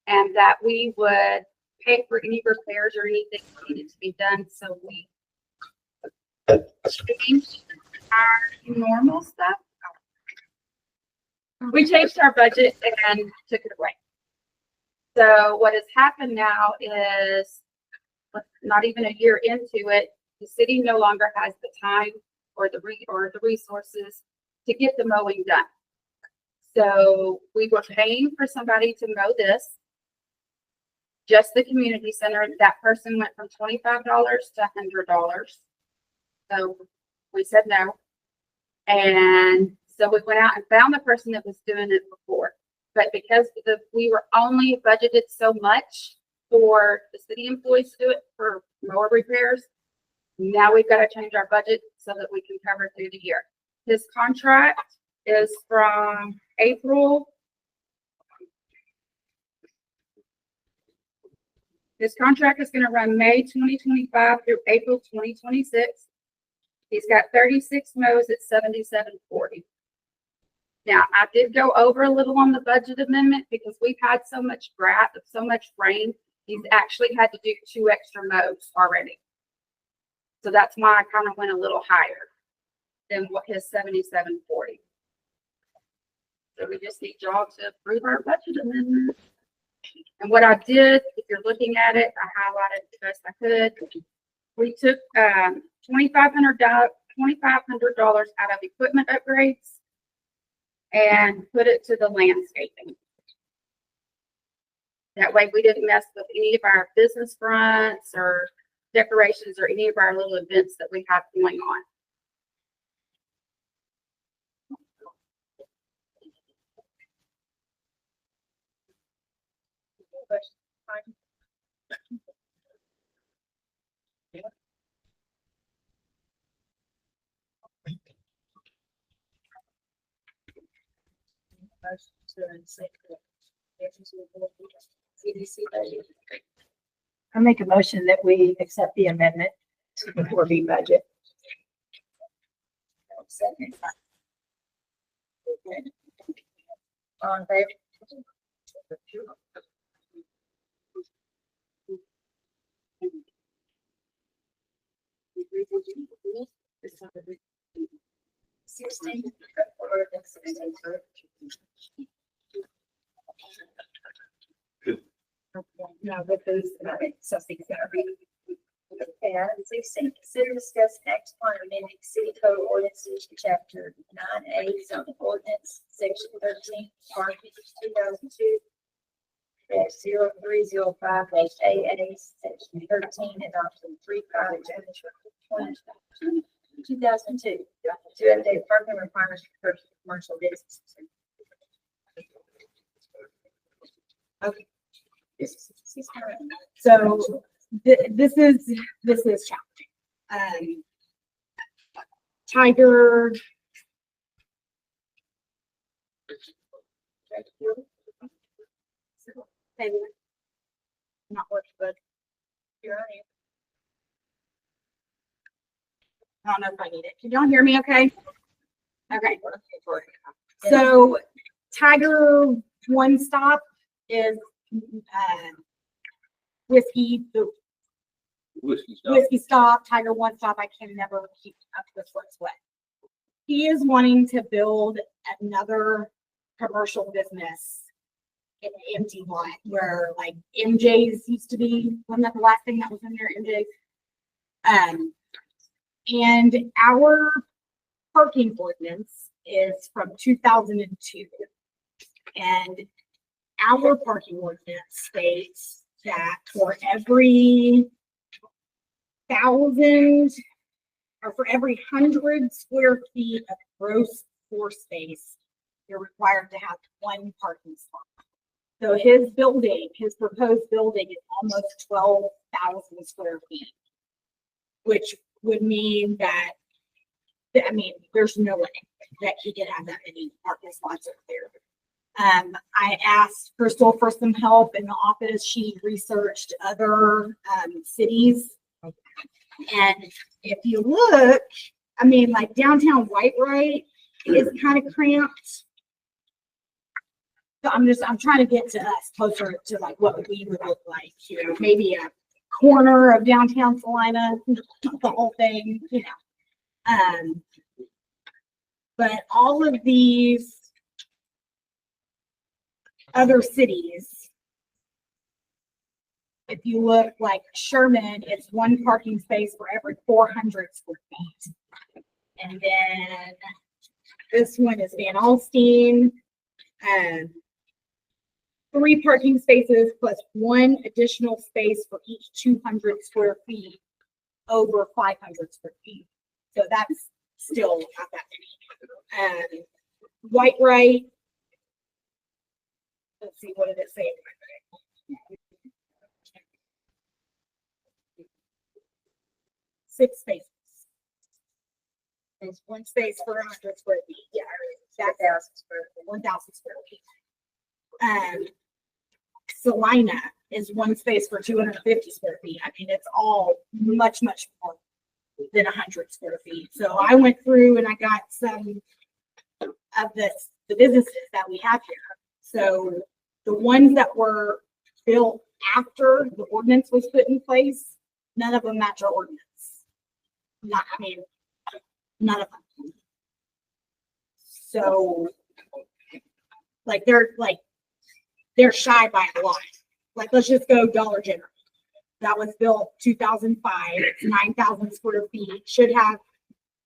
and that we would pay for any repairs or anything that needed to be done. So we changed our normal stuff. We changed our budget and took it away. So what has happened now is, not even a year into it, the city no longer has the time or the resources to get the mowing done. So we were paying for somebody to mow this, just the community center. That person went from $25 to $100. So we said no. And so we went out and found the person that was doing it before. But because we were only budgeted so much for the city employees to do it for mower repairs, now we've got to change our budget so that we can cover through the year. His contract is from April. His contract is going to run May 2025 through April 2026. He's got 36 mows at $77.40. Now, I did go over a little on the budget amendment because we've had so much rain. He's actually had to do 2 extra mows already. So that's why I kind of went a little higher than what his $77.40. So we just need y'all to approve our budget amendment. And what I did, if you're looking at it, I highlighted the best I could. We took $2,500 out of equipment upgrades and put it to the landscaping. That way we didn't mess with any of our business fronts or decorations or any of our little events that we have going on. CDC budget. I make a motion that we accept the amendment to the 4B budget. Second. All in favor? Sixteen. No, but those, something's gonna be. And 16, consider discuss act upon amending city code ordinances, chapter 9A, zoning ordinance, section 13, parking, 2002. -0305 AA, section 13, adoption 35, 2002. to update parking requirements for commercial businesses. So this is challenging. Tiger. Not working good. You're on mute. I don't know if I need it. Can y'all hear me okay? Okay. So Tiger One Stop is whiskey, the whiskey stop, Tiger One Stop. I can never keep up with what's what. He is wanting to build another commercial business in an empty lot where like MJ's used to be. Wasn't that the last thing that was in there? MJ's. And our parking ordinance is from 2002. And our parking ordinance states that for every 1,000 or for every 100 square feet of gross floor space, you're required to have one parking spot. So his building, his proposed building is almost 12,000 square feet, which would mean that, I mean, there's no way that he could have that many parking spots over there. I asked Crystal for some help in the office. She researched other cities. And if you look, I mean, like downtown Whitewright is kind of cramped. So I'm trying to get to us closer to like what we would look like, you know, maybe a corner of downtown Salina, not the whole thing, you know. But all of these other cities, if you look like Sherman, it's one parking space for every 400 square feet. And then this one is Van Alstyne, 3 parking spaces plus 1 additional space for each 200 square feet over 500 square feet. So that's still not that many. Whitewright, let's see, what did it say? 6 spaces. There's 1 space for 100 square feet. Yeah, that's 1,000 square feet. Salina is 1 space for 250 square feet. I mean, it's all much more than 100 square feet. So I went through and I got some of the businesses that we have here. So the ones that were built after the ordinance was put in place, none of them match our ordinance. None of them. So they're shy by a lot. Like, let's just go Dollar General. That was built 2005. It's 9,000 square feet. Should have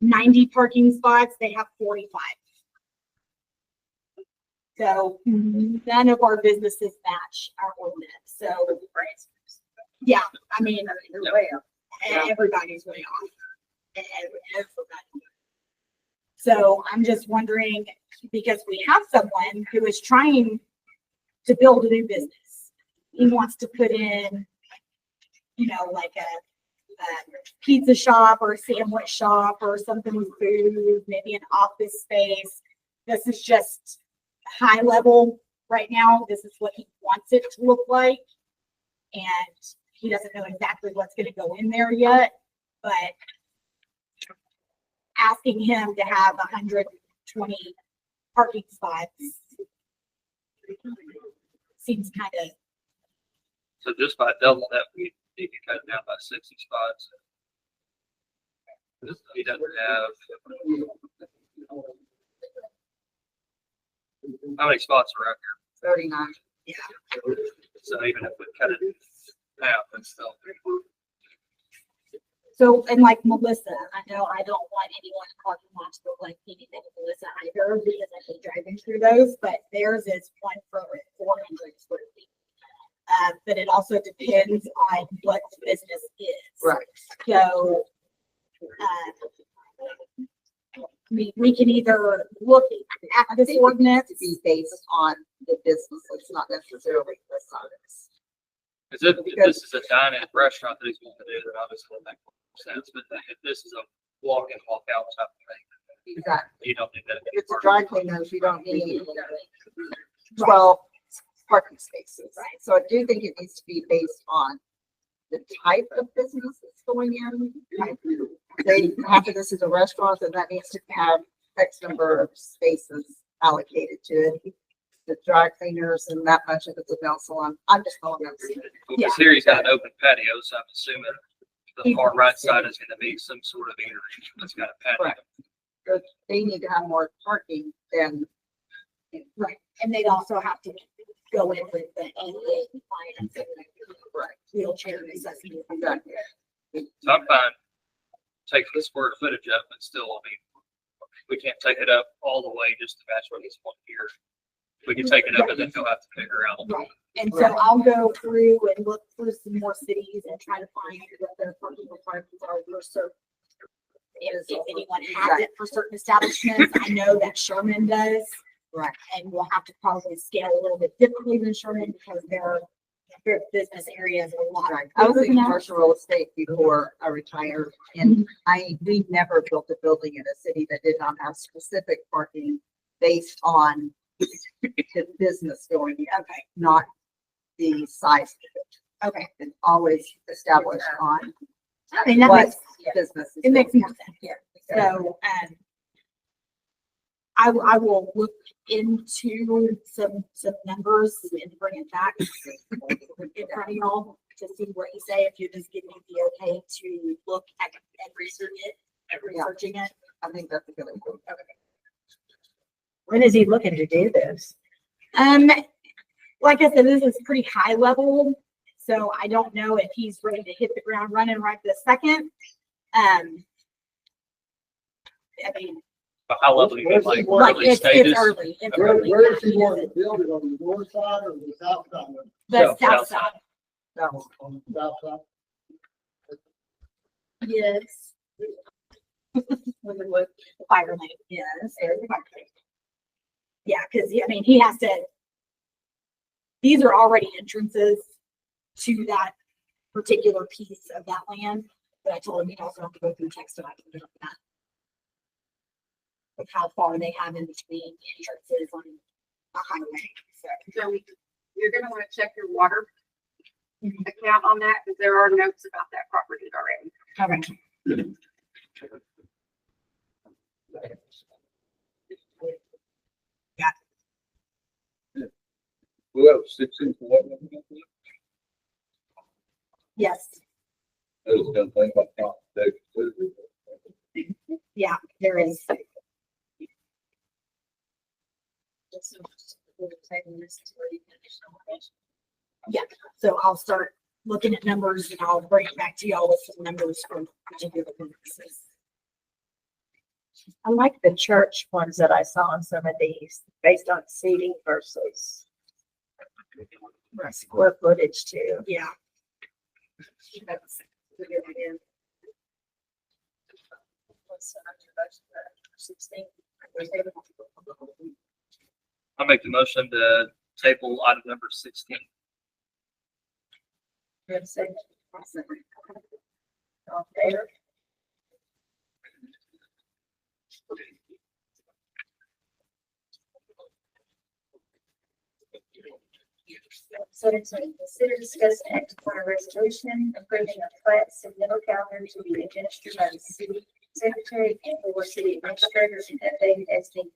90 parking spots. They have 45. So none of our businesses match our ordinance. So yeah, I mean, everybody's way off. Everybody. So I'm just wondering, because we have someone who is trying to build a new business. He wants to put in, you know, like a pizza shop or a sandwich shop or something with food, maybe an office space. This is just high level right now. This is what he wants it to look like. And he doesn't know exactly what's going to go in there yet, but asking him to have 120 parking spots seems kind of. So just by double that, we need to cut it down by 60 spots. He doesn't have. How many spots are out here? 39. Yeah. So even if we cut it down, it's still. So, and like Melissa, I know I don't want anyone in parking lots to look like anything Melissa either, because I hate driving through those, but theirs is 1 for 400 square feet. But it also depends on what the business is. Right. So, we can either look at this ordinance. To be based on the business, it's not necessarily the size. Because if this is a dine-in restaurant that he's wanting to do, then obviously that makes sense. But if this is a walk-in, walk-out type of thing, Exactly. you don't need that. If it's a dry cleaners, you don't need 12 parking spaces. Right. So I do think it needs to be based on the type of business that's going in. They, half of this is a restaurant, and that needs to have X number of spaces allocated to it. The dry cleaners and that much if it's a nail salon. I'm just calling them. Because here he's got an open patio, so I'm assuming the far right side is gonna be some sort of eatery that's got a patio. Right. They need to have more parking than. Right, and they'd also have to go in with the ADA compliance. Right. Wheelchair accessibility. Exactly. So I'm fine taking the square footage up, but still, I mean, we can't take it up all the way just to match what he's wanting here. We can take it up and then he'll have to figure out. Right, and so I'll go through and look through some more cities and try to find what their parking requirements are for certain. If anyone has it for certain establishments, I know that Sherman does. Right. And we'll have to probably scale a little bit differently than Sherman because their business areas are a lot. Right. I was bigger in than commercial real estate before I retired, and we never built a building in a city that did not have specific parking based on the business going in, Okay, not the size of it. okay. It's always established on I mean, that what makes, business. is it makes going more sense here. So, I will look into some numbers and bring it back in front of y'all to see what you say, if you just give me the okay to look at and researching it. I think that's a good idea. When is he looking to do this? Like I said, this is pretty high level, so I don't know if he's ready to hit the ground running right this second. I mean, But how level you mean, like like early it's stages? early. It's Where, early. where does he want to build it, on the north side or the south side? The South south side. side, That was On the south side. yes. With fire lane, yes. there's the fire lane. Yeah, because I mean, he has to, these are already entrances to that particular piece of that land. But I told him he'd also have to go through text and I can get on that. Of how far they have in between entrances on a highway. So you're gonna wanna check your water account on that, because there are notes about that property already. Okay. Well, that was 16 for what? Yes, That was done things like that. yeah, there is. Yeah, so I'll start looking at numbers and I'll bring it back to y'all with some numbers from particular businesses. I like the church ones that I saw on some of these, based on seating versus square footage too. Yeah. That's a good idea. I'll make the motion to table item number 16. Consider, discuss, and act upon a resolution approving a plat submittal calendar to be administered by the city secretary and or city administrator and updated as needed.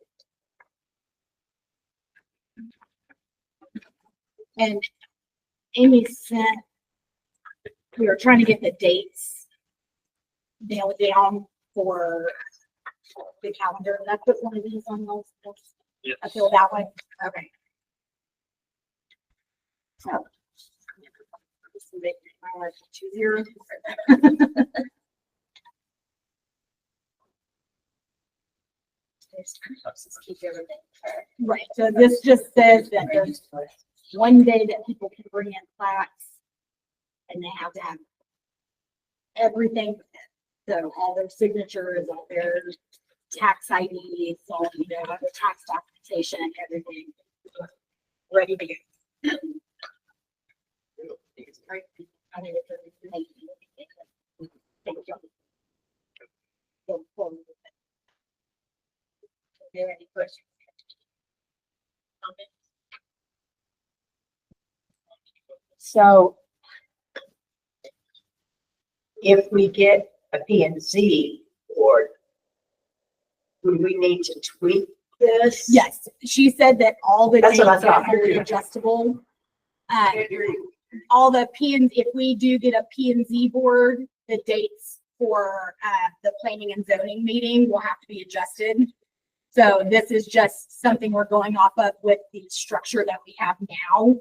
And Amy sent, we were trying to get the dates nailed down for the calendar. And I put one of these on those. Yes. I feel that way. Okay. So. This will make my life easier. Just keep everything. Right, so this just says that there's one day that people can bring in plaques. And they have to have everything, so all their signatures, all their tax IDs, all, you know, the tax documentation, everything ready to go. Thank you. There any questions? Comments? So if we get a P and Z board, do we need to tweak this? Yes, she said that all the That's dates what I are thought. very adjustable. All the if we do get a P and Z board, the dates for the planning and zoning meeting will have to be adjusted. So this is just something we're going off of with the structure that we have now,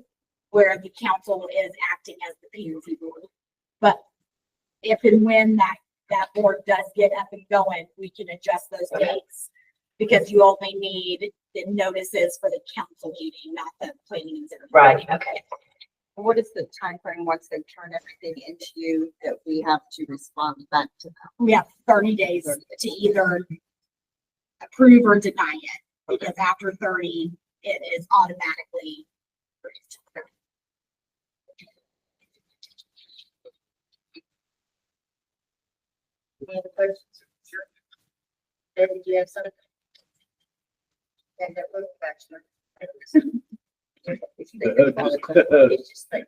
where the council is acting as the P and Z board. But if and when that board does get up and going, we can adjust those dates, because you only need the notices for the council meeting, not the planning and zoning. Right, okay. What is the time frame once they turn everything into you that we have to respond back to them? We have 30 days to either approve or deny it, because after 30, it is automatically approved. Any other questions? Sure. David, do you have something? And that little bachelor. It's just like.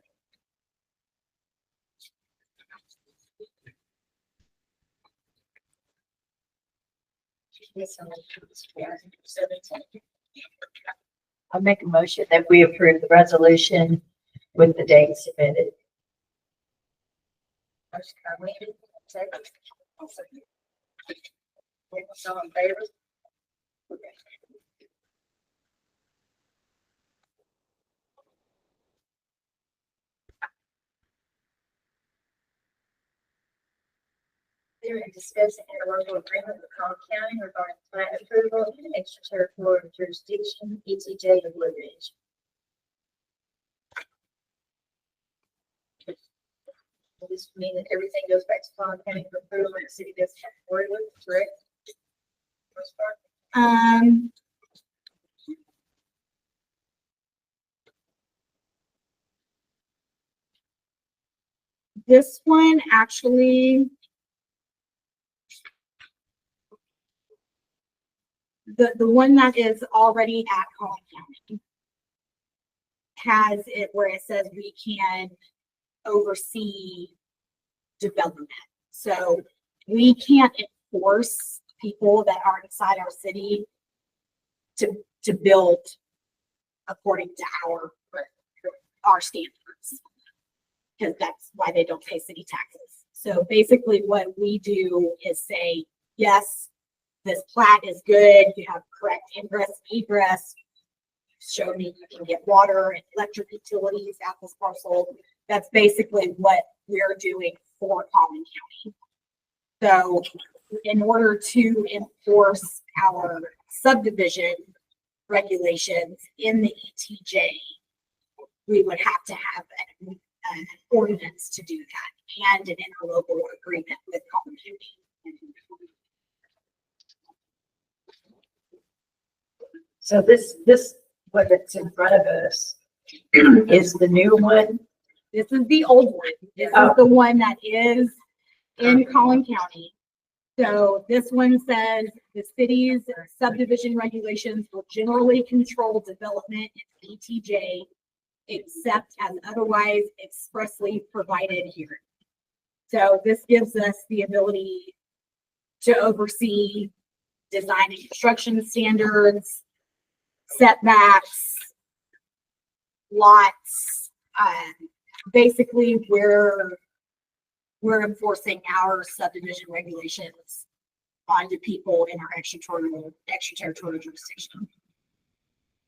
I'll make a motion that we approve the resolution with the date submitted. Motion by Wendy, second. All in favor? They're discussing interlocal agreement with Collin County regarding plat approval and extraterritorial jurisdiction, ETJ of Blue Ridge. Does this mean that everything goes back to Collin County for approval and the city doesn't have to worry with it, correct? First part? This one actually, the one that is already at Collin County has it where it says we can oversee development. So we can't enforce people that are inside our city to build according to our standards, because that's why they don't pay city taxes. So basically what we do is say, yes, this plat is good, you have correct ingress and egress, show me you can get water and electric utilities at this parcel. That's basically what we're doing for Collin County. So in order to enforce our subdivision regulations in the ETJ, we would have to have an ordinance to do that and an interlocal agreement with Collin County. So this, what it's in front of us is the new one. This is the old one. This is the one that is in Collin County. So this one says the city's subdivision regulations will generally control development in ETJ except as otherwise expressly provided here. So this gives us the ability to oversee design and construction standards, setbacks, lots. Basically, we're enforcing our subdivision regulations onto people in our extraterritorial jurisdiction.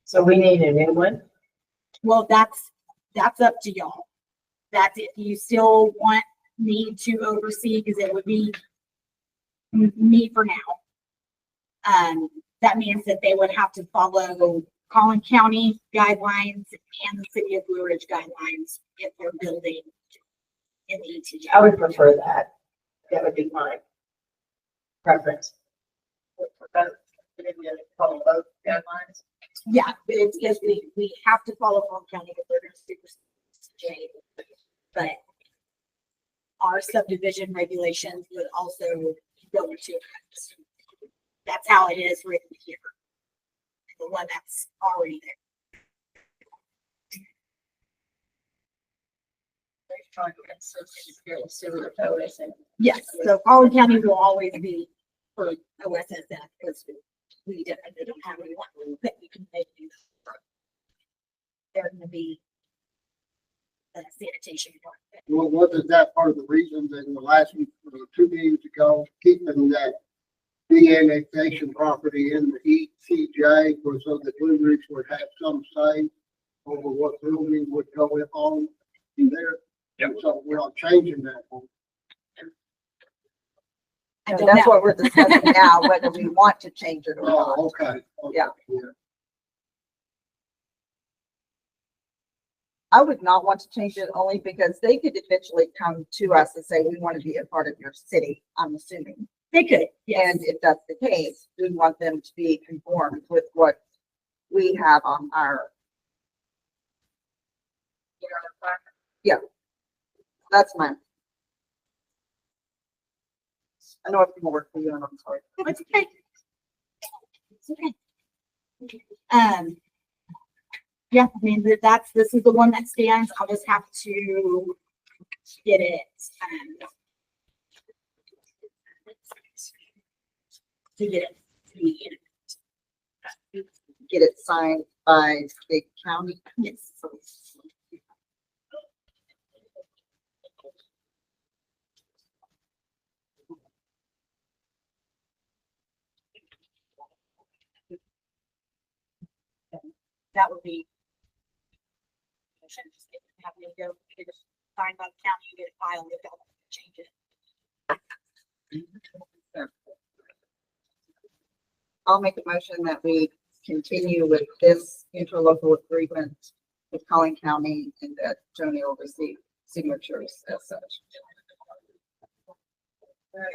So we need a new one. Well, that's up to y'all. That's if you still want me to oversee, because it would be me for now. That means that they would have to follow Collin County guidelines and the city of Blue Ridge guidelines if they're building in the ETJ. I would prefer that. That would be my preference. both, we didn't really follow both guidelines. Yeah, but it's because we have to follow Fulton County if they're gonna supersede J. But our subdivision regulations would also go into effect. That's how it is written here. The one that's already there. They're trying to get some very similar to OSN. Yes, so Fulton County will always be for OSSF because we definitely don't have anyone that we can make use of. They're gonna be the sanitation part. Well, wasn't that part of the reason that in the last 2 meetings ago, keeping that de-annexation property in the ECJ was so the Blue Ridge would have some say over what building would go on in there? Yep. So we're not changing that one. I don't That's know. what we're discussing now, whether we want to change it or not. Oh, okay. Yeah. I would not want to change it only because they could eventually come to us and say, we want to be a part of your city, I'm assuming. They could, yes. And if that's the case, we want them to be conformed with what we have on our, that's mine. I know it's more work for you, and I'm sorry. It's okay. It's okay. Yeah, I mean, this is the one that stands. I'll just have to get it. To get it. To be in. Get it signed by the county. Yes. That would be. Have me go get it signed by the county, get it filed, if they'll change it. I'll make a motion that we continue with this interlocal agreement with Collin County and that Joni will receive signatures as such.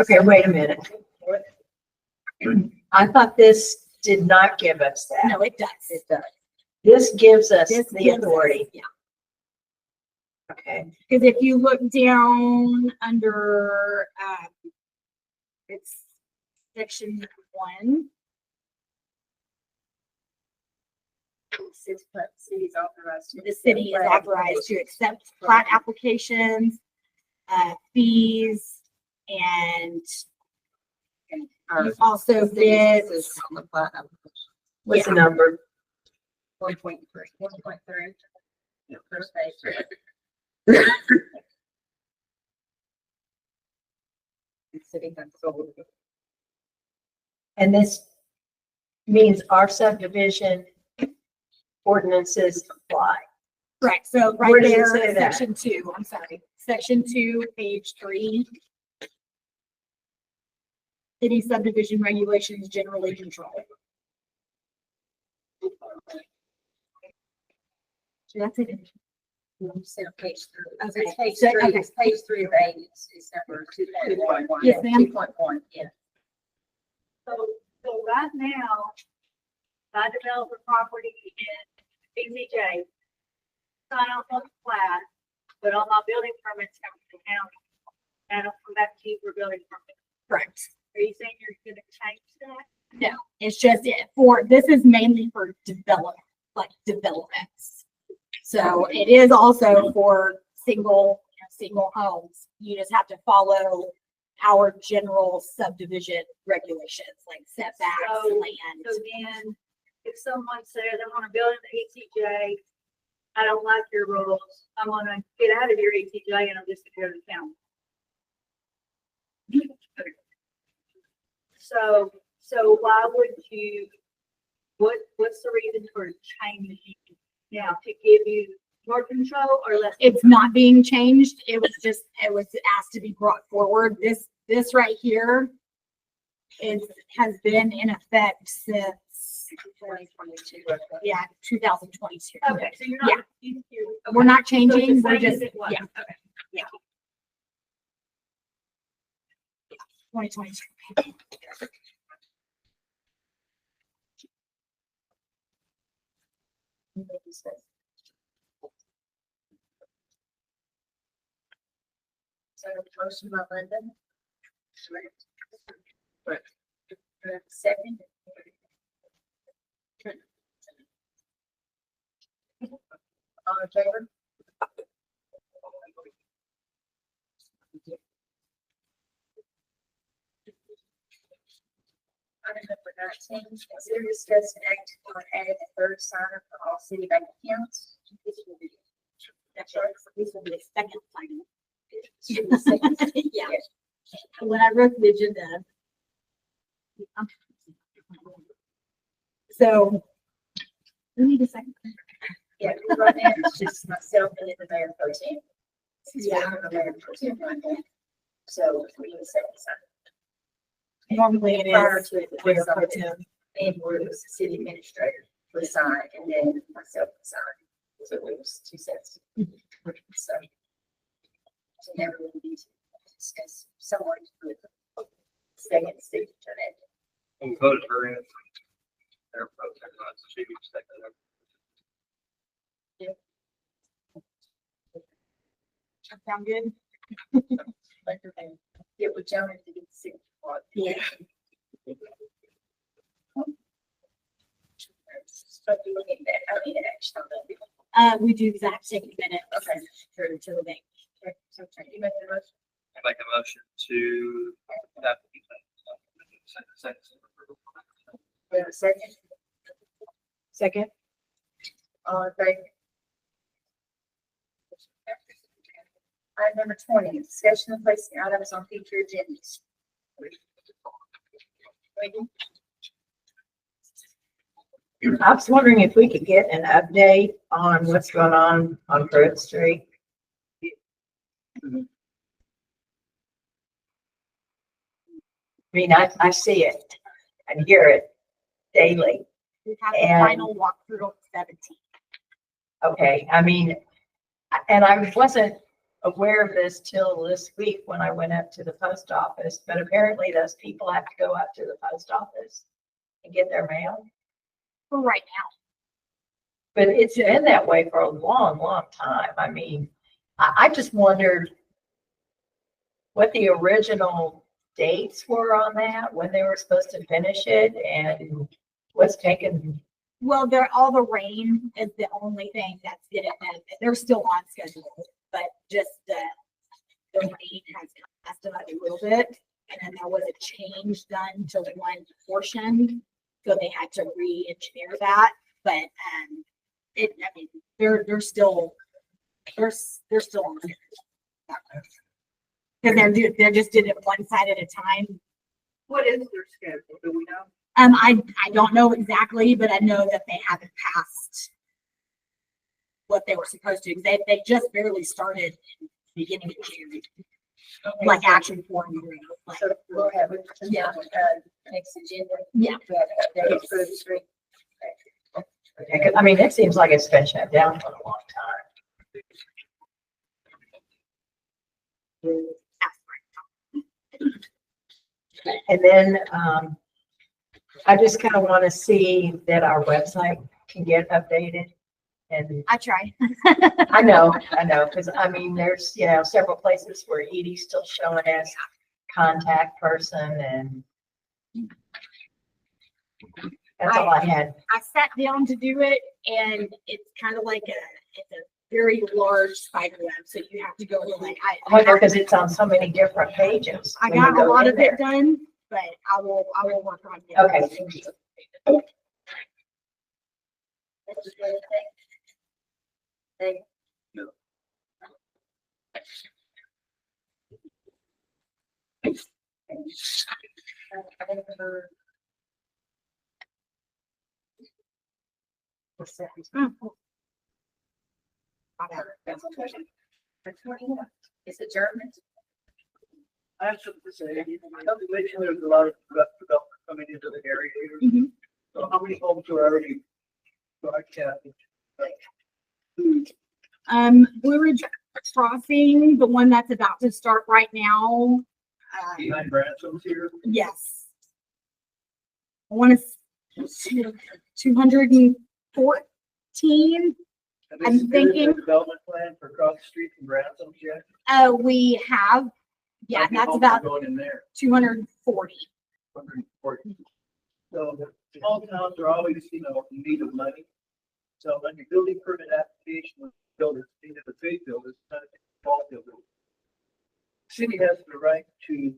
Okay, wait a minute. I thought this did not give us that. No, it does. It does. This gives us This the gives us- authority. Yeah, Okay, because if you look down under, it's section 1. City's authorized to. The city is authorized to accept plat applications, fees, and you also get, On the plat application. what's the number? 1.3. 1.3. First page. The city has sold it. And this means our subdivision ordinances apply. right, so Where right does it there, say that? section 2, I'm sorry, section 2, page 3. City subdivision regulations generally control. So that's it. Page 3. Okay. Page So- 3, okay. it's page 3 of 8, it's number 2.1. Yes, ma'am. 2.1, yeah. So right now, I develop a property in BCJ, sign off on the plat, but all my building permits come from the county. And I'll come back to you for building permit. Correct. Are you saying you're gonna change that? No, it's just this is mainly for developments. So it is also for single homes. You just have to follow our general subdivision regulations, like setbacks, So- land. So then, if someone says, I wanna build in the ECJ, I don't like your rules, I'm gonna get out of your ECJ and I'm just gonna go to the county. So why would you, what's the reason for changing now, to give you more control or less? It's not being changed. It was asked to be brought forward. This right here has been in effect since 2022. 2022. Okay, so you're Yeah. not. you're- We're not So it's the changing, we're same as just, it was. yeah, Okay. 2022. So motion by Linda. Second. All in favor? Item number 19, consider discuss and act on adding a third signer for all city bank accounts. That's right. This will be the second time. Yeah. When I wrote the agenda. So. We need a second. Yeah, right now it's just myself and the mayor pro tem. Yeah. The mayor pro tem right now. So we need a second sign. Normally it Prior is. to it, Mayor was pro something, tem. and where it was the city administrator would sign, and then myself would sign. So it was two sets. So. So never really need to discuss someone with second signature. And we voted her in. Their vote, so she can just take that over. Sound good? Get with Jonah to get the signature. Yeah. So do we need that? I need an action on that. We do exact same minute. Okay. To the bank. Okay, so you make the motion? I make a motion to have. We have a second? Second. All in favor? Item number 20, discussion of placing items on future agendas. I was wondering if we could get an update on what's going on Grove Street. I mean, I see it and hear it daily. We have the And- final walkthrough on 17. Okay, I mean, and I wasn't aware of this till this week when I went up to the post office, but apparently those people have to go up to the post office and get their mail. For right now. But it's been that way for a long, long time. I mean, I just wondered what the original dates were on that, when they were supposed to finish it, and what's taken. Well, all the rain is the only thing that's didn't have, they're still on schedule, but just the rain has messed them up a little bit. And then there was a change done to one portion, so they had to re-engineer that, but, I mean, they're still on. Cause they're just did it one side at a time. What is their schedule? Do we know? I don't know exactly, but I know that they haven't passed what they were supposed to. They just barely started in the beginning of January, like action form. Like, So we'll have it, next agenda. Yeah. That's for the street. I mean, it seems like it's been shut down for a long time. And then, I just kind of want to see that our website can get updated. And I try. I know, because I mean, there's, several places where Edie's still showing as contact person, and that's all I had. I sat down to do it, and it's kind of like it's a very large spider web, so you have to go to like, I wonder because it's on so many different pages. I when you got a go lot in of it there. done, but I will work on it. Okay, thank you. That's just what I think. They- What's that? That's okay. That's what you want. Is it German? I have something to say. Mentioned there's a lot of development coming into the area here. Mhm. So how many homes are already broadcasted? Blue Ridge Crossing, the one that's about to start right now. Behind Branson's here. Yes. I want to 214 16. Have they I'm submitted their thinking- Development plan for across the street from Branson's yet? We have, yeah, How and many that's homes about are Going in there. 240. 140. So the small towns are always, in need of money. So on your building permit application with builders, either the big builders, not the small builders. City has the right to,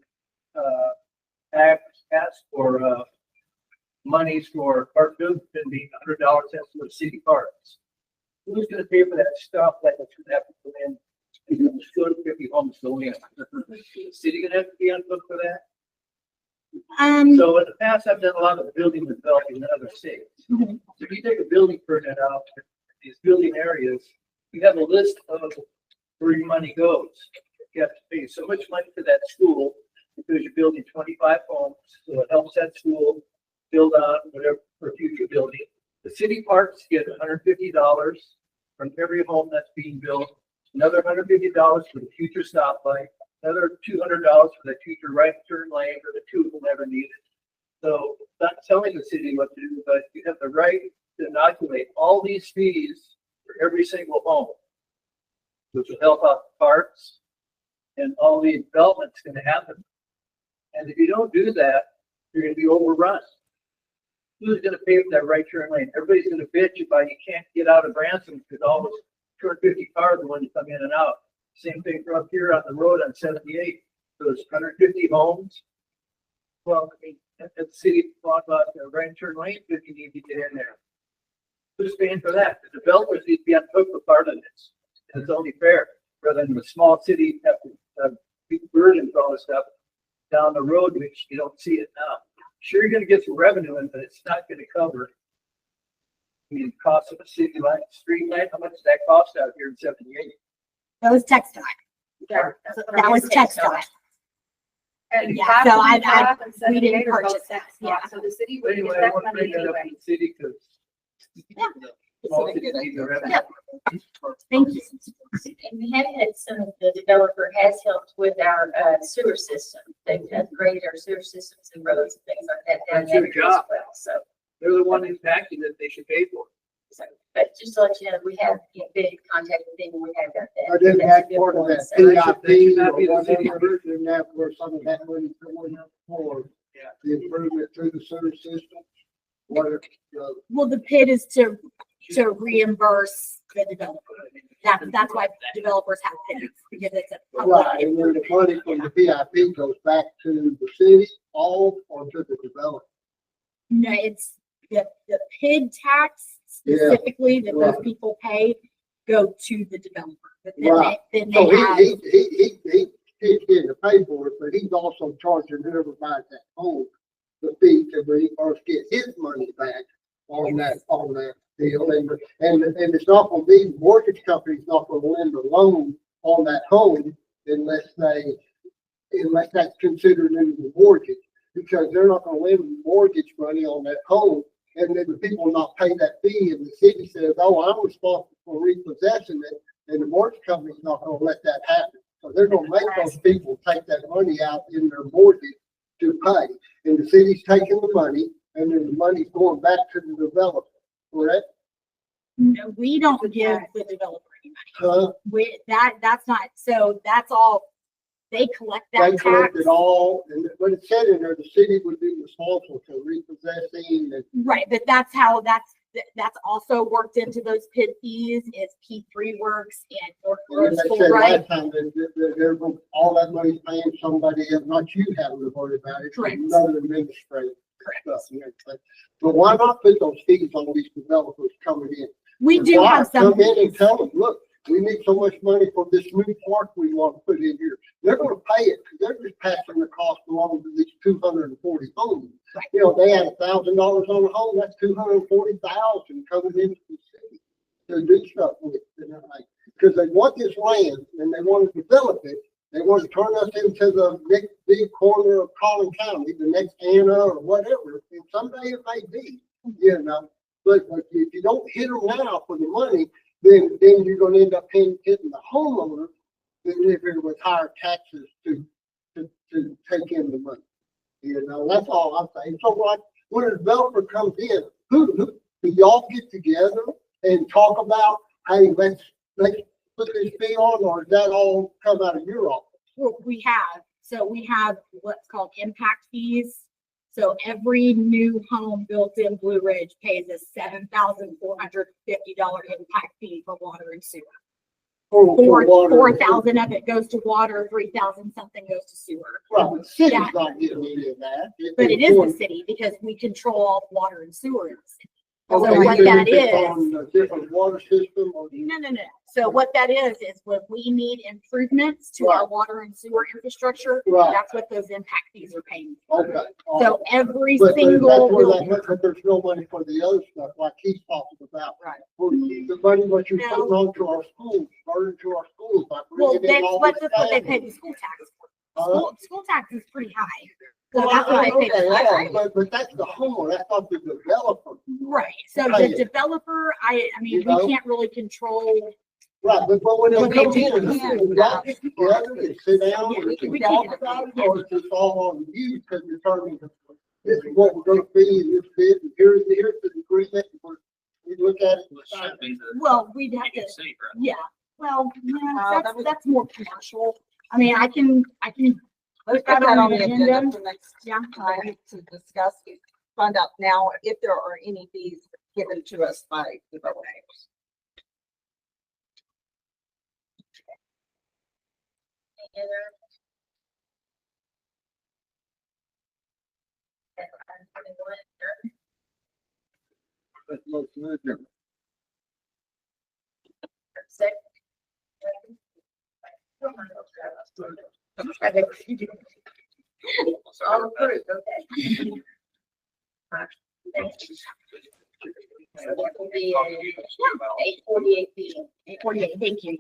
ask for, monies for park buildings, can be $100 cents for the city parks. Who's gonna pay for that stuff like it's gonna have to go in? 250 homes go in. City gonna have to be on hook for that? So in the past, I've done a lot of building developing in other states. Mhm. So if you take a building permit out, these building areas, you have a list of where your money goes. You have to pay so much money for that school because you're building 25 homes, so it helps that school build on whatever for future building. The city parks get $150 from every home that's being built, another $150 for the future stoplight, another $200 for the future right turn lane for the two who never need it. So not telling the city what to do, but you have the right to inoculate all these fees for every single home, which will help out the parks and all the development's gonna happen. And if you don't do that, you're gonna be overrun. Who's gonna pay for that right turn lane? Everybody's gonna bitch about you can't get out of Branson because all those 250 cars are when you come in and out. Same thing for up here on the road on 78, those 150 homes. Well, I mean, at the city, thought about the right turn lane, if you need to get in there. Who's paying for that? The developers need to be on hook for part of this. And it's only fair, rather than the small city have to, big burden for all this stuff down the road, which you don't see it now. Sure, you're gonna get some revenue in, but it's not gonna cover. I mean, cost of a city light, street light, how much does that cost out here in 78? That was textile. That was textile. And Yeah, five so and I- five and we didn't 78 are both purchase that, tax yeah. lots, so the city But would anyway, get I that want to money bring that up anyway. to the city because. Small cities need the revenue. Thank you. And we have had the developer has helped with our sewer system. They've upgraded our sewer systems and roads and things like that. down That's your there as job. well. So, They're the one impacting that they should pay for. but just to let you know, we have been in contact with them and we have got that. I did That's a that good part of one. that So- PIP That or should be the city. whatever, and that's where some of that money coming up for Yeah. the improvement through the sewer system. What, Well, the PID is to reimburse the developer. That's why developers have PIDs, because it's a public. right, and then the money from the PIP goes back to the city, all or to the developer. No, it's the PID tax Yeah, specifically that those right. people pay go to the developer. But then Right. then So they have, he's getting to pay for it, but he's also charging whoever buys that home the fee to reimburse, get his money back on that deal. And it's not gonna be, mortgage company's not gonna lend a loan on that home unless that's considered in the mortgage. Because they're not gonna lend mortgage money on that home, and then the people not pay that fee, and the city says, oh, I'm responsible for repossessing it, and the mortgage company's not gonna let that happen. So they're gonna make those people take that money out in their mortgage to pay, and the city's taking the money, and then the money's going back to the developer, correct? no, we don't give the developer any money. That's not, so that's all, they collect They that tax. collected all, and but it said in there, the city would be responsible for repossessing and. Right, but that's also worked into those PID fees, is P3 works and North And Road they School, said right? last time that they're, all that money's paying somebody else, not you having to worry about it. Correct. Another administrator. Correct. stuff, but why not put those fees on these developers coming in? We do Why? have some. Come in and tell them, look, we need so much money for this new park we want to put in here. They're gonna pay it, because they're just passing the cost along to these 240 homes. Right. You know, they had $1,000 on a home, that's 240,000 coming into the city to do stuff with. Because they want this land and they want to develop it. They want to turn us into the next big corner of Collin County, the next Anna or whatever. And someday it may be, but if you don't hit them now for the money, then you're going to end up hitting the homeowner that live here with higher taxes to take in the money. That's all I'm saying. So like when a developer comes in, who do y'all get together and talk about, hey, let's put this fee on, or does that all come out of your office? Well, we have what's called impact fees. So every new home built in Blue Ridge pays a $7,450 impact fee for water and sewer. For water? 4,000 of it goes to water, 3,000 something goes to sewer. Well, the city's Yeah. not getting any of that. But it is the city because we control all the water and sewer in the city. So Okay, what so that if it's is, on a different water system or. no. So what that is when we need improvements to our water and sewer infrastructure, Right. that's what those impact fees are paying. Okay. So every But that's single where building. but there's no money for the other stuff like he's talking about. Right. For the money what you're No. putting onto our schools, burden to our schools. by Well, bringing in that's all what, this that's what they pay family. the school tax for. Uh, School tax is pretty high. So Well, that's what they pay okay, the tax. yeah, but that's the homeowner, that's not the developer. Right, so Pay the it. developer, I mean, You know? we can't really control. Right, but when they When come they in, do you got to get together and sit down Yeah, and we talk can't. about it, or it's just all on you because you're turning, this is what we're gonna be, and this bid, and here's the agreement, and we look at it. and It decide. should be the Well, we'd have to, EDC, right? yeah, well, that that's, was- that's more commercial. I mean, I can Let's put that put that on on the the agenda agenda. for next Yeah. time to discuss, find out now if there are any fees given to us by developers. Any other? Okay, item 21, adjourned. That's most of it. Second. All approved, okay. Alright, thank you. So that will be at 8:48 p.m. 8:48, thank you.